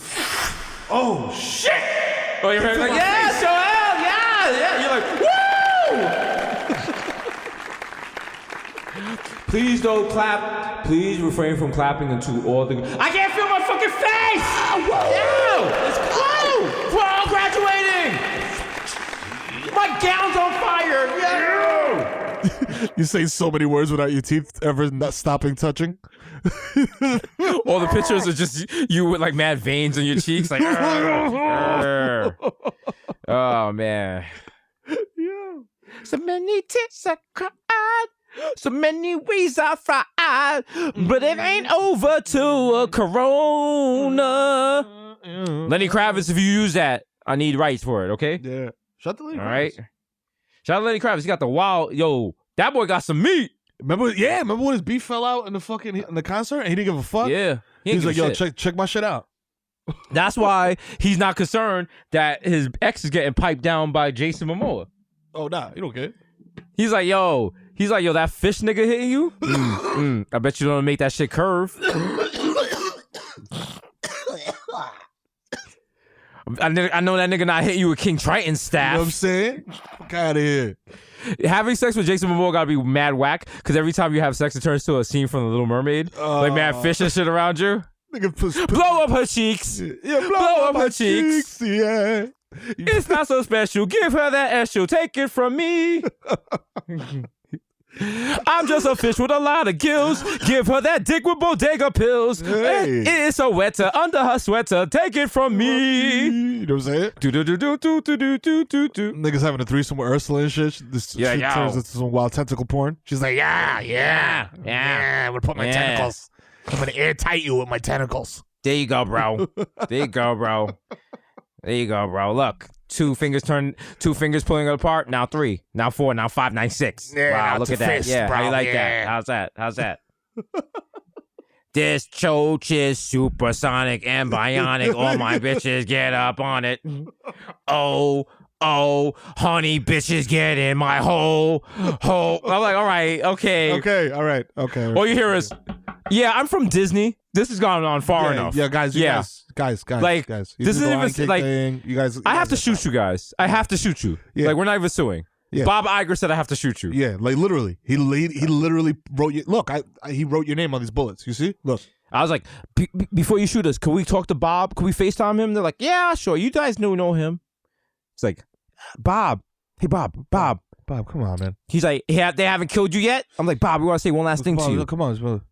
Oh shit. Oh, your hand's like, yeah, Joel. Yeah. You're like, woo. Please don't clap. Please refrain from clapping until all the. I can't feel my fucking face. Ew. It's cold. We're all graduating. My gown's on fire. Yeah. You say so many words without your teeth ever not stopping touching. All the pictures are just you with like mad veins on your cheeks. Like, oh man. Yeah. So many tits I cried. So many ways I fried, but it ain't over till a Corona. Lenny Kravitz, if you use that, I need rights for it, okay? Yeah. Shout out to Lenny Kravitz. All right. Shout out to Lenny Kravitz. He got the wild. Yo, that boy got some meat. Remember when his beef fell out in the concert and he didn't give a fuck? Yeah. He's like, yo, check my shit out. That's why he's not concerned that his ex is getting piped down by Jason Momoa. Oh, nah, you don't care. He's like, yo, that fish nigga hitting you? I bet you don't make that shit curve. I know that nigga not hitting you with King Triton's staff. You know what I'm saying? Fuck out of here. Having sex with Jason Momoa gotta be mad whack, because every time you have sex, it turns to a scene from The Little Mermaid. Like mad fish and shit around you. Nigga, blow up her cheeks. Yeah, blow up her cheeks. Yeah. It's not so special. Give her that S. She'll take it from me. I'm just a fish with a lot of gills. Give her that dick with bodega pills. Hey. It's a wetter under her sweater. Take it from me. You know what I'm saying? Niggas having a threesome with Ursula and shit. She turns into some wild tentacle porn. She's like, yeah. I'm gonna put my tentacles. I'm gonna airtight you with my tentacles. There you go, bro. Look. Two fingers pulling it apart. Now 3. Now 4. Now 5. Now 6. Yeah, wow, look at that. Fist, yeah, bro. how you like that? How's that? This choach is supersonic and bionic. All my bitches get up on it. Oh, honey, bitches get in my hole. I'm like, all right, okay. All right. All you hear is, yeah, I'm from Disney. This has gone on far enough. Yeah, guys. Like, this isn't even like you guys. I have to shoot you guys. I have to shoot you. Yeah. Like, we're not even suing. Yeah. Bob Iger said I have to shoot you. Yeah, like literally. He literally wrote you. Look, he wrote your name on these bullets. You see? Look. I was like, before you shoot us, can we talk to Bob? Can we FaceTime him? They're like, yeah, sure. You guys know him. It's like, Bob. Hey, Bob, come on, man. He's like, they haven't killed you yet? I'm like, Bob, we want to say one last thing to you. Come on, brother.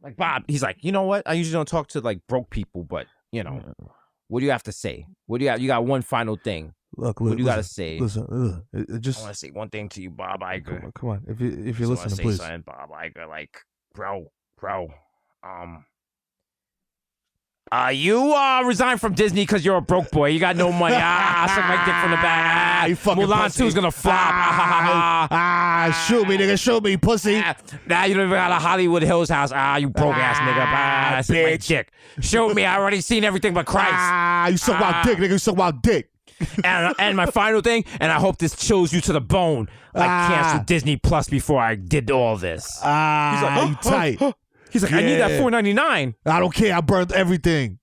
Like, Bob, he's like, you know what? I usually don't talk to, like, broke people, but, you know, what do you have to say? What do you got one final thing. Look, what do you got to say? Listen, I want to say one thing to you, Bob Iger. Come on. If you're listening, please. Something, Bob Iger, like, bro, You resigned from Disney because you're a broke boy. You got no money. Suck my dick from the back. You fucking Mulan pussy. 2's gonna flop. Shoot me, nigga. Shoot me, pussy. Nah, you don't even got a Hollywood Hills house. You broke ass nigga. Suck my dick. Shoot me. I already seen everything but Christ. You suck my dick, nigga. You suck my dick. And my final thing, and I hope this chills you to the bone. I canceled Disney Plus before I did all this. He's like, you tight. He's like, I need that $4.99. I don't care. I burned everything.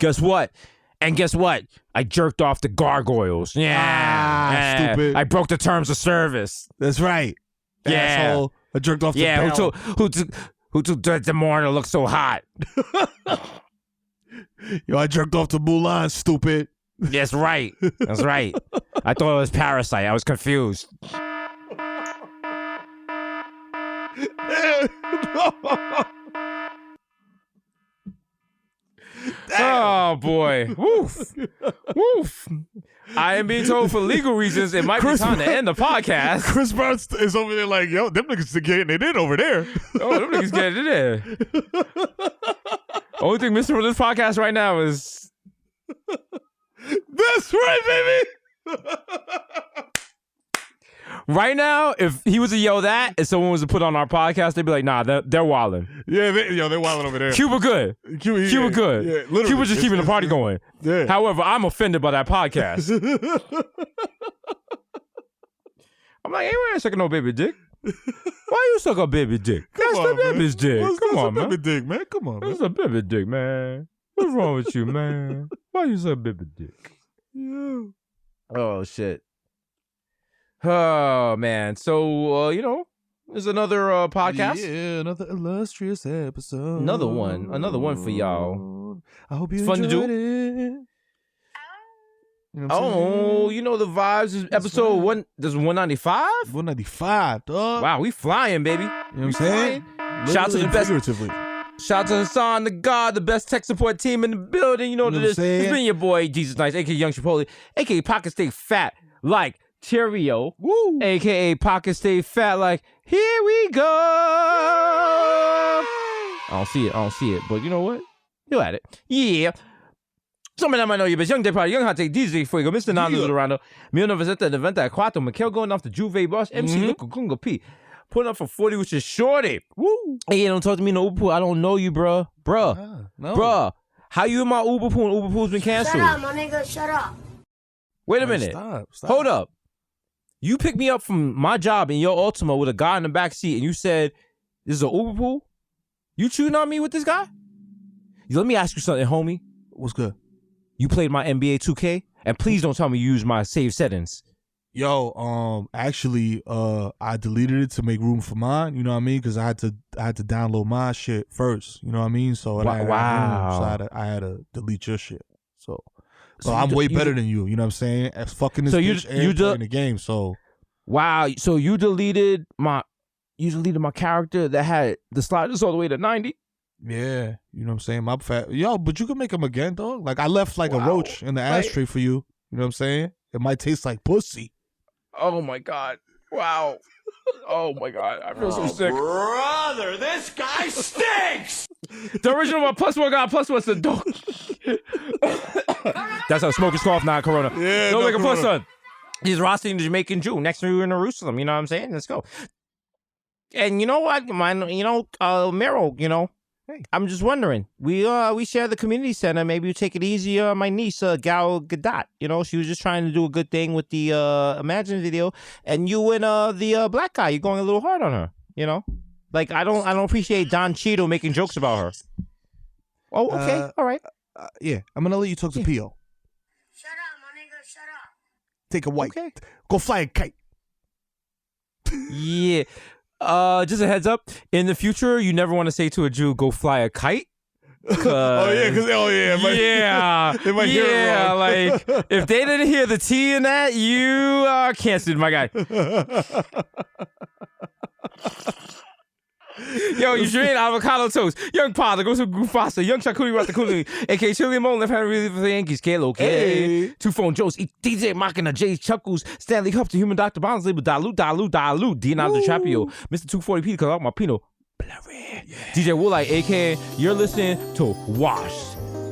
Guess what? And guess what? I jerked off the gargoyles. Yeah. Stupid. I broke the terms of service. That's right. Yeah. Asshole. I jerked off the bell. Who took the morning to look so hot? Yo, I jerked off to Mulan, stupid. That's right. That's right. I thought it was Parasite. I was confused. Oh boy. Woof. Woof. I am being told for legal reasons it might be time to end the podcast. Chris Brown is over there like, yo, them niggas getting it in over there. Oh, them niggas getting it in. Only thing missing from this podcast right now is that's right, baby. Right now, if he was to yell that and someone was to put on our podcast, they'd be like, nah, they're wilding. Yeah, they're wilding over there. Cuba good. Cuba good. Yeah, literally. Cuba just keeping the party going. Yeah. However, I'm offended by that podcast. I'm like, hey, why you sucking no baby dick? Why you suck a baby dick? That's the baby's dick. Come on, man. Baby dick, man. Come on, man. That's a baby dick, man. What's wrong with you, man? Why you suck baby dick? Yeah. Oh, shit. Oh, man. So, there's another podcast. Yeah, another illustrious episode. Another one for y'all. I hope you it's fun to do. it. You know the vibes. Is episode right. 1. This is 195? 195, dog. Wow, we flying, baby. You know what I'm saying? Shout out to the best. Figuratively. Shout out to Hasan, the God, the best tech support team in the building. You know what it is. It's been your boy, Jesus Nice, a.k.a. Young Chipotle, a.k.a. Pocket Stay Fat like Cheerio, Woo. a.k.a. Pocket Stay Fat like Here we go. I don't see it, but you know what? You at it. Yeah. Some of them I know you, but Young Day Party, Young Hot Take, DJ Fuego, Mr. Nando Durando, 1994, Miguel going off the Juve Boss, MC Luca Kunga P. Putting up for 40, which is shorty. Woo. Hey, don't talk to me no Uber pool. I don't know you, bruh. Bruh. No. Bruh. How you in my Uber pool and Uber pool's been canceled? Shut up, my nigga. Shut up. Wait a minute. Stop. Hold up. You picked me up from my job in your Ultima with a guy in the back seat and you said, this is an Uber pool? You cheating on me with this guy? Let me ask you something, homie. What's good? You played my NBA 2K? And please don't tell me you use my save settings. Yo, actually, I deleted it to make room for mine. You know what I mean? Because I had to download my shit first. You know what I mean? So I had to delete your shit. So I'm way better than you. You know what I'm saying? As fucking this bitch and playing the game. So wow. So you deleted my character that had the sliders all the way to 90. Yeah, you know what I'm saying? My fat but you can make them again, dog. Like I left like a roach in the ashtray for you. You know what I'm saying? It might taste like pussy. Oh my God. Wow. Oh my God. I feel so sick. Brother, this guy stinks! The original one plus one God plus one's the dog. That's how smoking cough, not Corona. Yeah, no like Corona. a plus one. He's Rossi, the Jamaican Jew. Next to you in Jerusalem. You know what I'm saying? Let's go. And you know what? Mero, hey. I'm just wondering. We share the community center. Maybe you take it easy on my niece, Gal Gadot. She was just trying to do a good thing with the Imagine video. And you and the black guy, you're going a little hard on her. Like I don't appreciate Don Cheadle making jokes about her. Oh, okay, all right. Yeah, I'm gonna let you talk to P.O. Shut up, my nigga. Shut up. Take a white. Okay. Go fly a kite. Yeah. Just a heads up. In the future, you never want to say to a Jew, "Go fly a kite." It might hear it wrong. Like if they didn't hear the T in that, you are canceled, my guy. Yo, you drain avocado toast. Young Pada goes to Gufasa. Young Shakuri Ratakuli. A.K. Chili Mo, left hand really for the Yankees. Kalo, okay. Hey. Two phone Joes. DJ Machina, Jay Chuckles. Stanley Huff, the Human Dr. Bonds label. Dalu. Dinaldo Trapio. Mr. 240P, cause out my Pino. DJ DJ Woolite, aka you're listening to Wash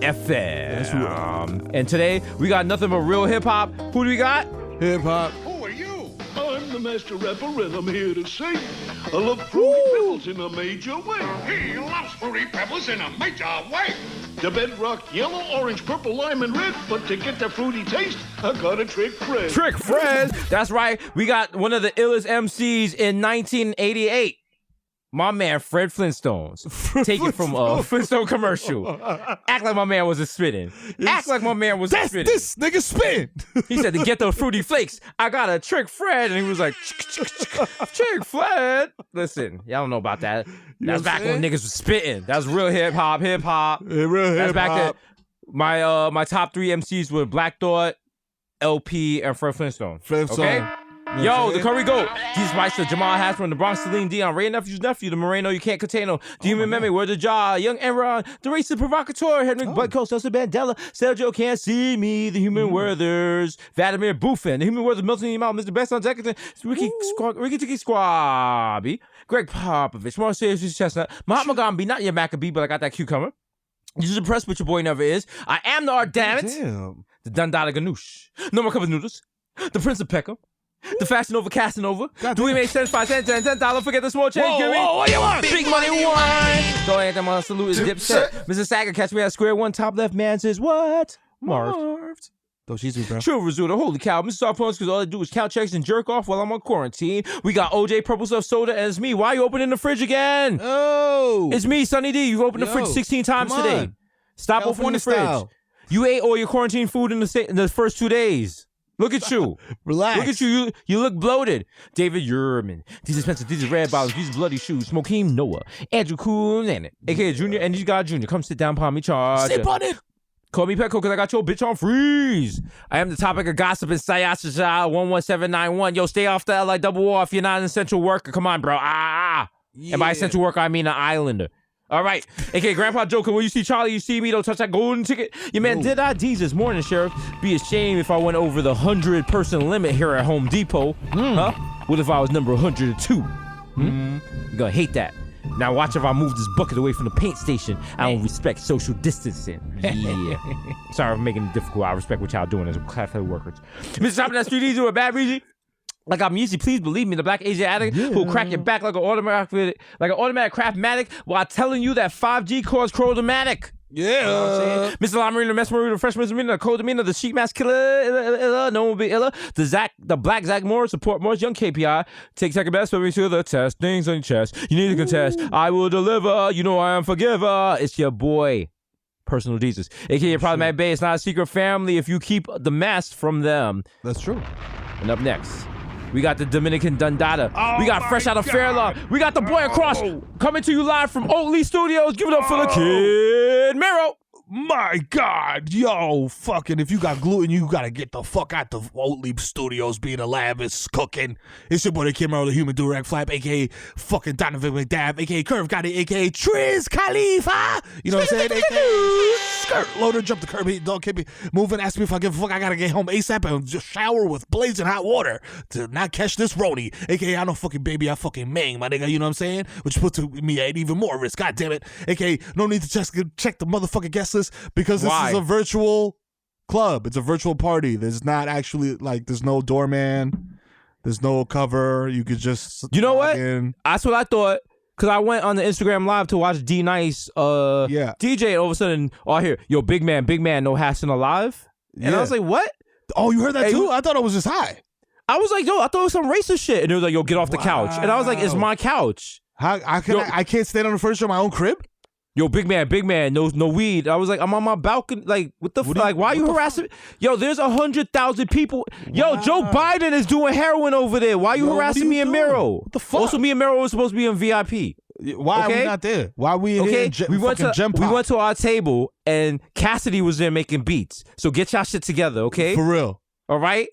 FM. And today we got nothing but real hip hop. Who do we got? Hip hop. Who are you? I'm the master rapper and I'm here to sing. I love fruity pebbles in a major way. He loves fruity pebbles in a major way. The bedrock yellow, orange, purple, lime, and red. But to get the fruity taste, I got a trick Fred. Trick Fred. That's right. We got one of the illest MCs in 1988. My man, Fred Flintstones. Take it from a Flintstone commercial. Act like my man wasn't spitting. Act like my man was spitting. This nigga spin. He said, to get those fruity flakes, I got a Trick Fred. And he was like, Trick Fred. Listen, y'all don't know about that. That's back when niggas was spitting. That was real hip hop. Real hip That's back hop. then. My top 3 MCs were Black Thought, LP, and Fred Flintstone. Okay? Yo, the Curry Goat, Jesus Meister, Jamal Hasman, the Bronx, Celine Dion, Ray Nephew's nephew, the Moreno, you can't contain him, Demon Meme, Word the Jaw, Young Enron, the racist provocateur, Henry Butcoast, Nelson Mandela, Sergio Can't See Me, the Human Werthers, Vladimir Buffin, the Human Werthers, Milton E. Mount, Mr. Best on Deckerton, Ricky Tiki Squabby, Greg Popovich, Marcel Chestnut, Mahatma Gandhi, not your Maccabee, but I got that cucumber. You just impressed, but your boy never is. I am the art, damn it. The Dundada Ganoush. No more cup of noodles. The Prince of Peckham. The Fashion Over Casanova. Do we make sense? 5 cents, $10. Forget the small change. Give me. Whoa, what you want? Big money wine. Don't ain't them salute is Dipset. Mr. Sager, catch me at square one. Top left man says what? Marved. Don't cheese me, bro. True Rizzuto. Holy cow. Mr. Star Points, because all I do is count checks and jerk off while I'm on quarantine. We got OJ Purple Stuff Soda, and it's me. Why are you opening the fridge again? Oh. It's me, Sonny D. You've opened the fridge 16 times today. Stop opening the fridge. Style. You ate all your quarantine food in the first 2 days. Look at you. Relax. Look at you. You look bloated. David Yurman. These are Spencer. These are Red Bottoms. These are Bloody Shoes. Smokeem Noah. Andrew Coon and it. AKA Junior. And you got Junior. Come sit down upon me, charge. Sip on it. Call me Petco because I got your bitch on freeze. I am the topic of gossip in Sayasha 11791. Yo, stay off the LI double R if you're not an essential worker. Come on, bro. Yeah. And by essential worker, I mean an islander. All right. AKA Grandpa Joker, when you see Charlie, you see me. Don't touch that golden ticket. Your man did IDs this morning, Sheriff. Be ashamed if I went over the 100-person limit here at Home Depot. Huh? What if I was number 102? You're gonna hate that. Now watch if I move this bucket away from the paint station. I don't respect social distancing. Yeah. Sorry for making it difficult. I respect what y'all doing as cafe workers. Mr. Shopping at Street Easy with Bad Breezy. Like I'm easy, please believe me, the black Asiatic who'll crack your back like an automatic Craftmatic while telling you that 5G caused chromatic. Yeah. You know what I'm saying? Mr. Lamarina, Mess Marina, Fresh Misdemeanor, the Codamina, the Sheet Mask Killer, no one will be illa. The Black Zach Morris, support Morris, Young KPI. Take second best, but we see the test. Things on your chest. You need to contest. I will deliver. You know I am forgiver. It's your boy. Personal Jesus. AKA Problematic Bay. It's not a secret family if you keep the mess from them. That's true. And up next, we got the Dominican Dundada. We got Fresh Out of Fairlawn. We got the boy across coming to you live from Oatley Studios. Give it up for the kid, Mero. My God, yo, fucking, if you got gluten, you gotta get the fuck out the Oatly Studios being a lab is cooking. It's your boy, the Kid Mero, the human direct flap, a.k.a. fucking Donovan McDab, a.k.a. Curve Got It, a.k.a. Triz Khalifa. You know what I'm saying? A.k.a. Skirt, loader, jump the curb, don't keep me moving, ask me if I give a fuck, I gotta get home ASAP and just shower with blazing hot water to not catch this Roni, a.k.a. I know fucking baby, I fucking mang, my nigga, you know what I'm saying? Which puts me at even more risk, god damn it, a.k.a. no need to check the motherfucking guest list because this is a virtual club. It's a virtual party. There's not actually, like, there's no doorman. There's no cover. You could just You know what? That's what I thought. Because I went on the Instagram Live to watch D Nice DJ, and all of a sudden, I hear, yo, big man, no Hasan alive. And I was like, what? Oh, you heard that too? I thought it was just high. I was like, yo, I thought it was some racist shit. And it was like, yo, get off the couch. And I was like, it's my couch. I can't stand on the furniture of my own crib? Yo, big man, no weed. I was like, I'm on my balcony. Like, what the fuck? Like, why are you harassing me? Yo, there's 100,000 people. Yo, Joe Biden is doing heroin over there. Why are you harassing me and Mero? What the fuck? Also, me and Mero were supposed to be in VIP. Why are we not there? Why are we in here? We went to our table, and Cassidy was there making beats. So get y'all shit together, okay? For real. All right?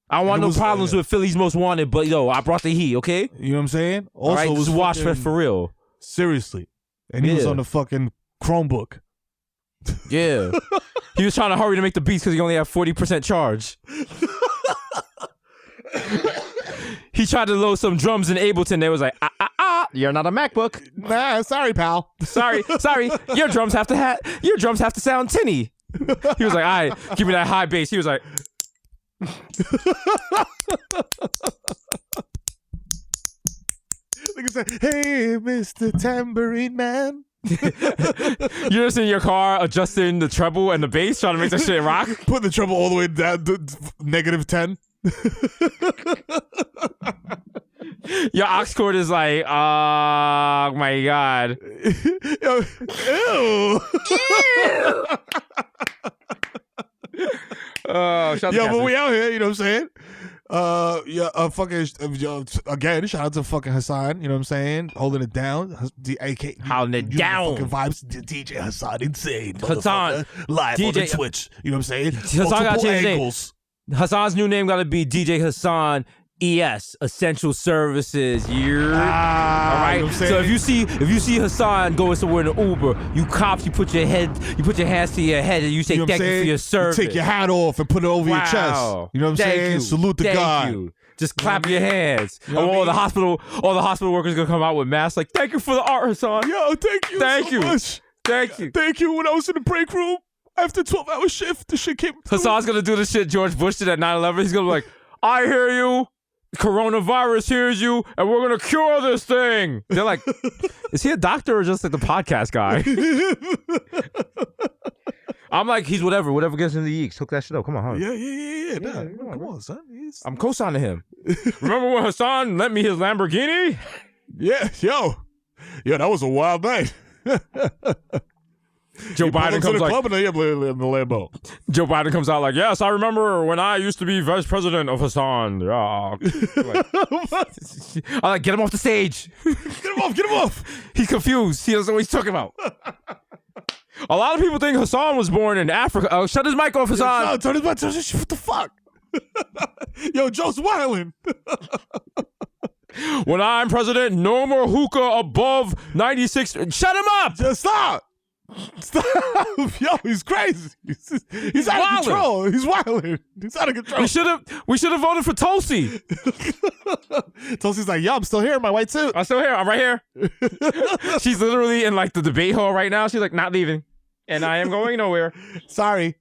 I don't want no problems with Philly's Most Wanted, but, yo, I brought the heat, okay? You know what I'm saying? Also, all right, it was watch for real. Seriously. And he was on the fucking Chromebook. Yeah. He was trying to hurry to make the beats because he only had 40% charge. He tried to load some drums in Ableton. They was like, you're not a MacBook. Nah, sorry, pal. Sorry. Your drums have to sound tinny. He was like, all right, give me that high bass. He was like, Nigga said, hey, Mr. Tambourine Man. you're just in your car adjusting the treble and the bass, trying to make that shit rock. Put the treble all the way down to -10. Your aux cord is like, oh my God. Yo, ew. Oh, shout out to Yo, but Catherine. we out here, you know what I'm saying? Again, shout out to fucking Hasan, you know what I'm saying? Holding it down. Holding it down. Fucking vibes. DJ Hasan, insane. Hasan. Live on the DJ Twitch. You know what I'm saying? Hasan got Multiple changed his name. angles. Hassan's new name got to be DJ Hasan ES, Essential Services. All right. You know what I'm saying? So if you see Hasan going somewhere in an Uber, you cops, you put your hands to your head and you say, You know what I'm thank you saying? for your service. You take your hat off and put it over your chest. Wow. You know what I'm Thank saying? you. Salute the Thank guy. you. Just clap your hands. You know what I all mean? the hospital workers gonna come out with masks like, thank you for the art, Hasan. Yo, thank you Thank so you. much. Thank you. Thank you. When I was in the break room after 12-hour shift, the shit came through. Hassan's gonna do the shit George Bush did at 9/11. He's gonna be like, I hear you. Coronavirus hears you, and we're gonna cure this thing. They're like, is he a doctor or just like the podcast guy? I'm like, he's whatever gets in the yeeks. Hook that shit up. Come on, huh? Yeah. Nah, come on, son. I'm co-signing him. Remember when Hasan lent me his Lamborghini? Yeah, yo, that was a wild night. Joe Biden comes to the like, club and in the Lambo. Joe Biden comes out like, yes, I remember when I used to be vice president of Hasan. Yeah. I'm like, get him off the stage. Get him off. He's confused. He doesn't know what he's talking about. A lot of people think Hasan was born in Africa. Oh, shut his mic off, Hasan. Yo, turn his mic. What the fuck? Yo, Joe's wildin'. When I'm president, no more hookah above 96. Shut him up. Just stop. Yo, he's crazy. He's out of control. He's wilding. He's out of control. We should have voted for Tulsi. Tulsi's like, yo, I'm still here in my white suit. I'm still here. I'm right here. She's literally in like the debate hall right now. She's like, not leaving. And I am going nowhere. Sorry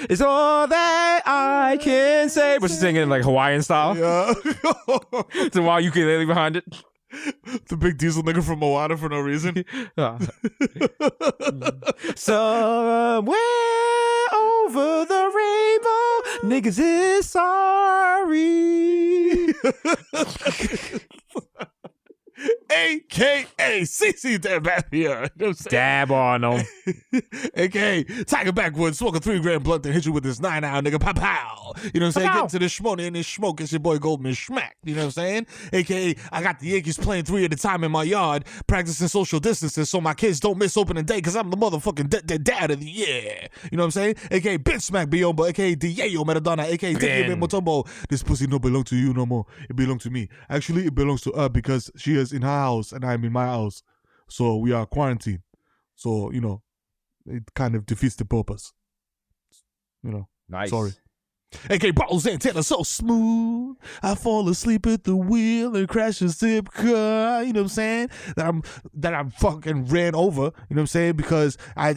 is all that I can say. But she's singing in like Hawaiian style. Yeah. So while ukulele behind it. The big diesel nigga from Moana for no reason. Somewhere over the rainbow, niggas is sorry. AKA CC Dab out here. You know what I'm saying? Dab on them. AKA Tiger Backwoods, smoke a 3 gram blunt and hit you with this 9-hour nigga pow. You know what I'm saying? Get into this shmoney and this smoke. It's your boy Goldman Schmack. You know what I'm saying? AKA I got the Yankees playing 3 at a time in my yard, practicing social distancing so my kids don't miss opening day because I'm the motherfucking dad of the year. You know what I'm saying? AKA Ben Smack Biombo, AKA Diego Maradona, AKA Tiki Motombo. This pussy don't belong to you no more. It belongs to me. Actually, it belongs to her because she is in her house and I'm in my house. So we are quarantined. So, you know, it kind of defeats the purpose. You know. Nice. Sorry. AK bottles antenna so smooth. I fall asleep at the wheel and crash a zip car. You know what I'm saying? That I'm fucking ran over. You know what I'm saying? Because I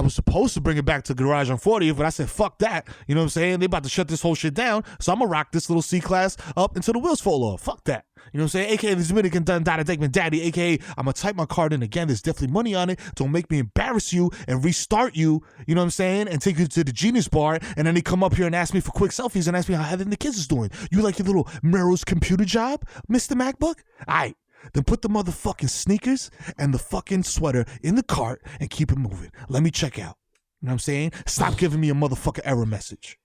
was supposed to bring it back to Garage on 40th, but I said fuck that. You know what I'm saying? They about to shut this whole shit down, so I'm gonna rock this little C-Class up until the wheels fall off. Fuck that. You know what I'm saying? AKA the Dominican Dun Dada Deckman Daddy. AKA I'm gonna type my card in again. There's definitely money on it. Don't make me embarrass you and restart you. You know what I'm saying? And take you to the Genius Bar, and then they come up here and ask me for quick selfies and ask me how Heather and the kids is doing. You like your little Mero's computer job, Mr. MacBook? All right. Then put the motherfucking sneakers and the fucking sweater in the cart and keep it moving. Let me check out. You know what I'm saying? Stop giving me a motherfucking error message.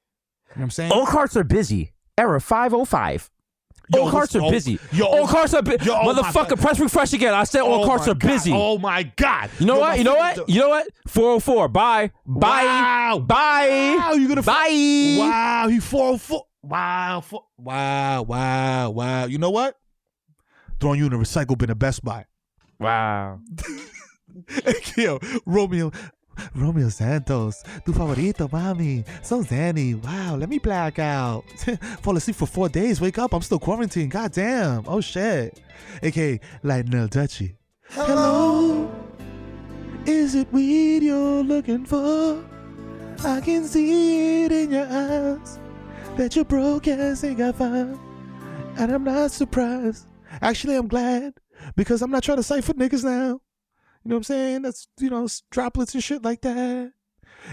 You know what I'm saying? All carts are busy. Error 505. All carts are busy. All carts are busy. Motherfucker, press refresh again. I said all carts are busy. Oh my God. You know what? 404. Bye. Wow. Bye. Wow. You gonna bye. Wow. He 404. Wow. You know what? Throwing you in a recycle bin at Best Buy. Wow. Yo, Romeo. Romeo Santos, tu favorito, mami. So Zanny. Wow, let me black out. Fall asleep for 4 days. Wake up, I'm still quarantined. God damn. Oh shit. AKA Lionel Dutchy. Hello. Is it weed you're looking for? I can see it in your eyes that your broke ass ain't got fine. And I'm not surprised. Actually, I'm glad because I'm not trying to cipher niggas now. You know what I'm saying? That's, droplets and shit like that.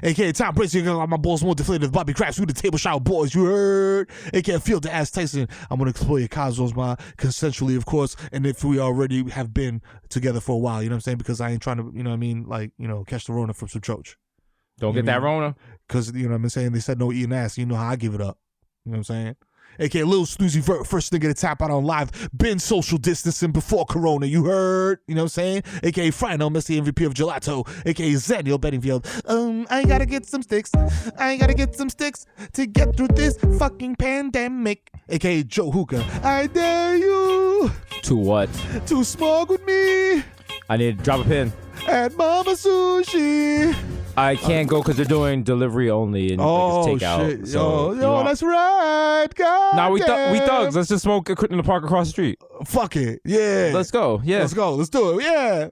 AKA Tom Brady, got my balls more deflated than Bobby Crafts through the table shower boys, you heard? AKA Field the Ass Tyson, I'm going to explore your cosmos, consensually, of course, and if we already have been together for a while, you know what I'm saying? Because I ain't trying to, catch the Rona from some church. Don't get that Rona. Because, what I'm saying? They said no eating ass, you know how I give it up. You know what I'm saying? AKA Lil Snoozy Vert, first nigga to tap out on live. Been social distancing before Corona, you heard? You know what I'm saying? AKA Frino, Messi MVP of Gelato. AKA Zaniel Bettingfield. I gotta get some sticks. To get through this fucking pandemic. AKA Joe Hookah. I dare you. To what? To smoke with me. I need to drop a pin. At Mama Sushi. I can't go because they're doing delivery only and takeout. Shit. So that's right. God nah, we thugs. Let's just smoke in the park across the street. Fuck it. Yeah. Let's go. Yeah. Let's go. Let's do it. Yeah.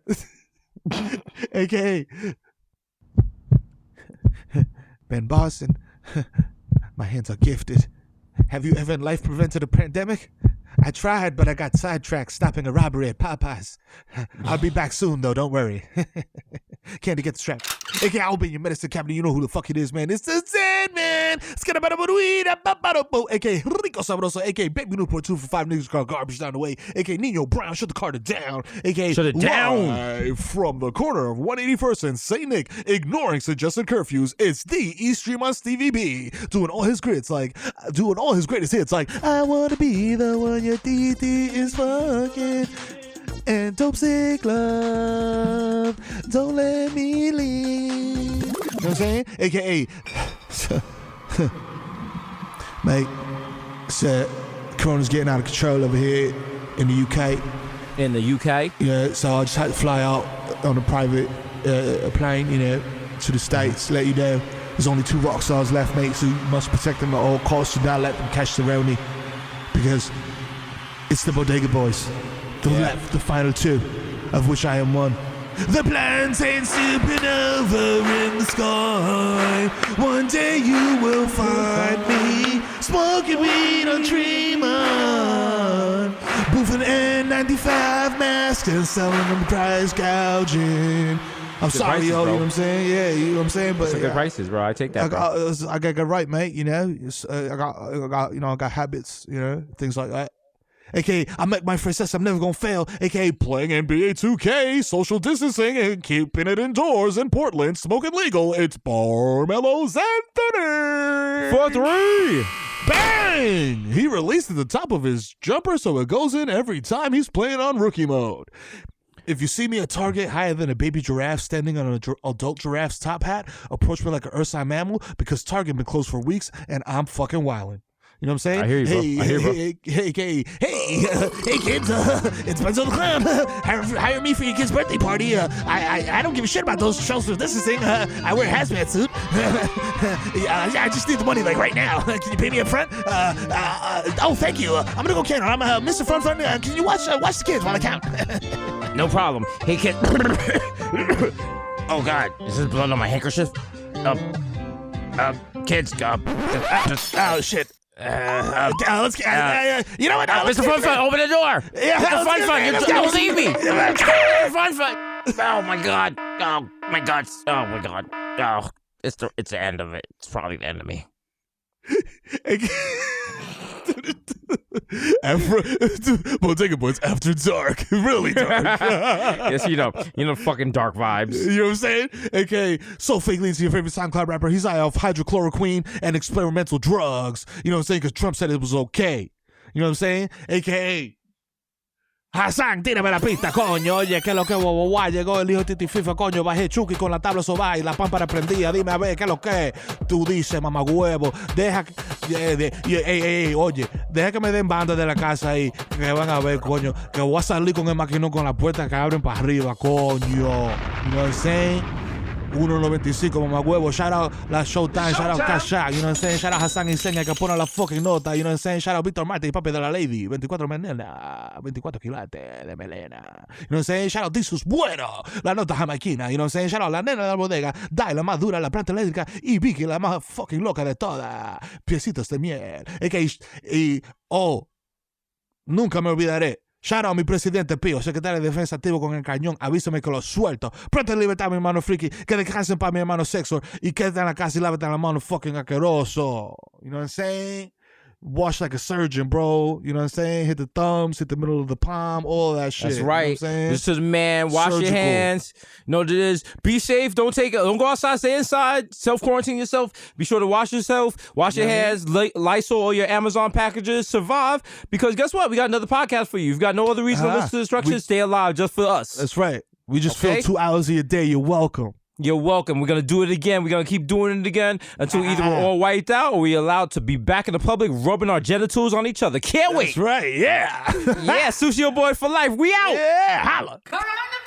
AKA Ben Boston. My hands are gifted. Have you ever in life prevented a pandemic? I tried, but I got sidetracked stopping a robbery at Popeyes. I'll be back soon, though. Don't worry. Candy, get the strap. AKA, I'll be in your medicine cabinet. You know who the fuck it is, man. It's the Zen, man. AKA Rico Sabroso. AKA Baby Newport 2 for 5 niggas called garbage down the way. AKA Nino Brown. Shut the Carter down. AKA shut it down. Live from the corner of 181st and St. Nick, ignoring suggested curfews. It's the East Stream on Stevie B. Doing all his greatest hits like I wanna be the one your DD is fucking. And dope sick love, don't let me leave. You know what I'm saying? AKA, mate, so Corona's getting out of control over here in the UK. In the UK? Yeah, so I just had to fly out on a private plane, to the States, let you know. There's only 2 rock stars left, mate, so you must protect them at all costs. Do not let them catch the Roni, because it's the Bodega Boys. The final 2, of which I am one. The plantains supernova in the sky. One day you will find me smoking weed on Tremont, boofing N95 masks and selling them price gouging. I'm good sorry, prices, yo, bro. you know what I'm saying? Yeah, you know what I'm saying? But some good prices, bro. I take that. I got right, mate. I got habits, things like that. AKA, I met my first success, I'm never gonna fail. AKA, playing NBA 2K, social distancing, and keeping it indoors in Portland, smoking legal. It's Barmelo's Anthony. 4-3. Bang! He released at the top of his jumper, so it goes in every time he's playing on rookie mode. If you see me at Target higher than a baby giraffe standing on an adult giraffe's top hat, approach me like an ursine mammal, because Target been closed for weeks and I'm fucking wildin'. You know what I'm saying? I hear you, bro. Hey, kids, it's Benzo the Clown. Hire me for your kid's birthday party. I don't give a shit about those social distancing. I wear a hazmat suit. I just need the money, like, right now. Can you pay me up front? Oh, thank you. I'm gonna go count. I'm Mr. Front. Can you watch the kids while I count? No problem. Hey, kid. Oh, God. Is this blood on my handkerchief? Kids, oh, shit. Let's get. You know what? Mr. Fun, open the door. Yeah, Mr. Fun, don't leave me. Fun. Oh my God. Oh my God. Oh my God. Oh, it's the end of it. It's probably the end of me. Bodega Boys after dark, really dark. Yes, fucking dark vibes. You know what I'm saying? AKA, so fake leads to your favorite SoundCloud rapper. He's high off hydrochloroquine and experimental drugs. You know what I'm saying? Because Trump said it was okay. You know what I'm saying? AKA, Hasan, tírame la pista, coño. Oye, ¿qué es lo que guay? Llegó el hijo Titi FIFA, coño. Bajé Chucky con la tabla soba y la pámpara prendida. Dime a ver, ¿qué es lo que es? Tú dices, mamagüevo. Deja oye, deja que me den banda de la casa ahí. Que van a ver, coño. Que voy a salir con el maquinón con la puerta que abren para arriba, coño. You know what I'm saying? 1.95, mamá huevo. Shout out La Showtime, shout out Cash Out, you know what I'm saying? Shout out Hasan Enseña que pone la fucking nota, you know what I'm saying? Shout out Víctor Marte, papi de la lady, 24 melena, 24 quilates de melena. You know what I'm saying? Shout out Desus, bueno, la nota jamaiquina, you know what I'm saying? Shout out la nena de la bodega, Dai, la más dura, la planta eléctrica, y Vicky, la más fucking loca de todas. Piecitos de miel. Nunca me olvidaré. Shout out a mi presidente Pío, secretario de defensa activo con el cañón. Avísame que lo suelto. Pronto en libertad, mi hermano friki. Que descansen para mi hermano sexo. Y quédate en la casa y lávate la mano fucking asqueroso. You know what I'm saying? Wash like a surgeon, bro. You know what I'm saying? Hit the thumbs, hit the middle of the palm, all that shit. That's right. You know what I'm saying? This is man. Wash your hands. Know what it is. Be safe. Don't go outside. Stay inside. Self-quarantine yourself. Be sure to wash yourself. Wash your hands. Lysol all your Amazon packages. Survive. Because guess what? We got another podcast for you. You've got no other reason to listen to the instructions. Stay alive just for us. That's right. We just filled 2 hours of your day. You're welcome. You're welcome. We're going to do it again. We're going to keep doing it again until either we're all wiped out or we're allowed to be back in the public rubbing our genitals on each other. Can't wait. That's right. Yeah. Yeah. Sushi Boy for life. We out. Yeah. Holla. Come on.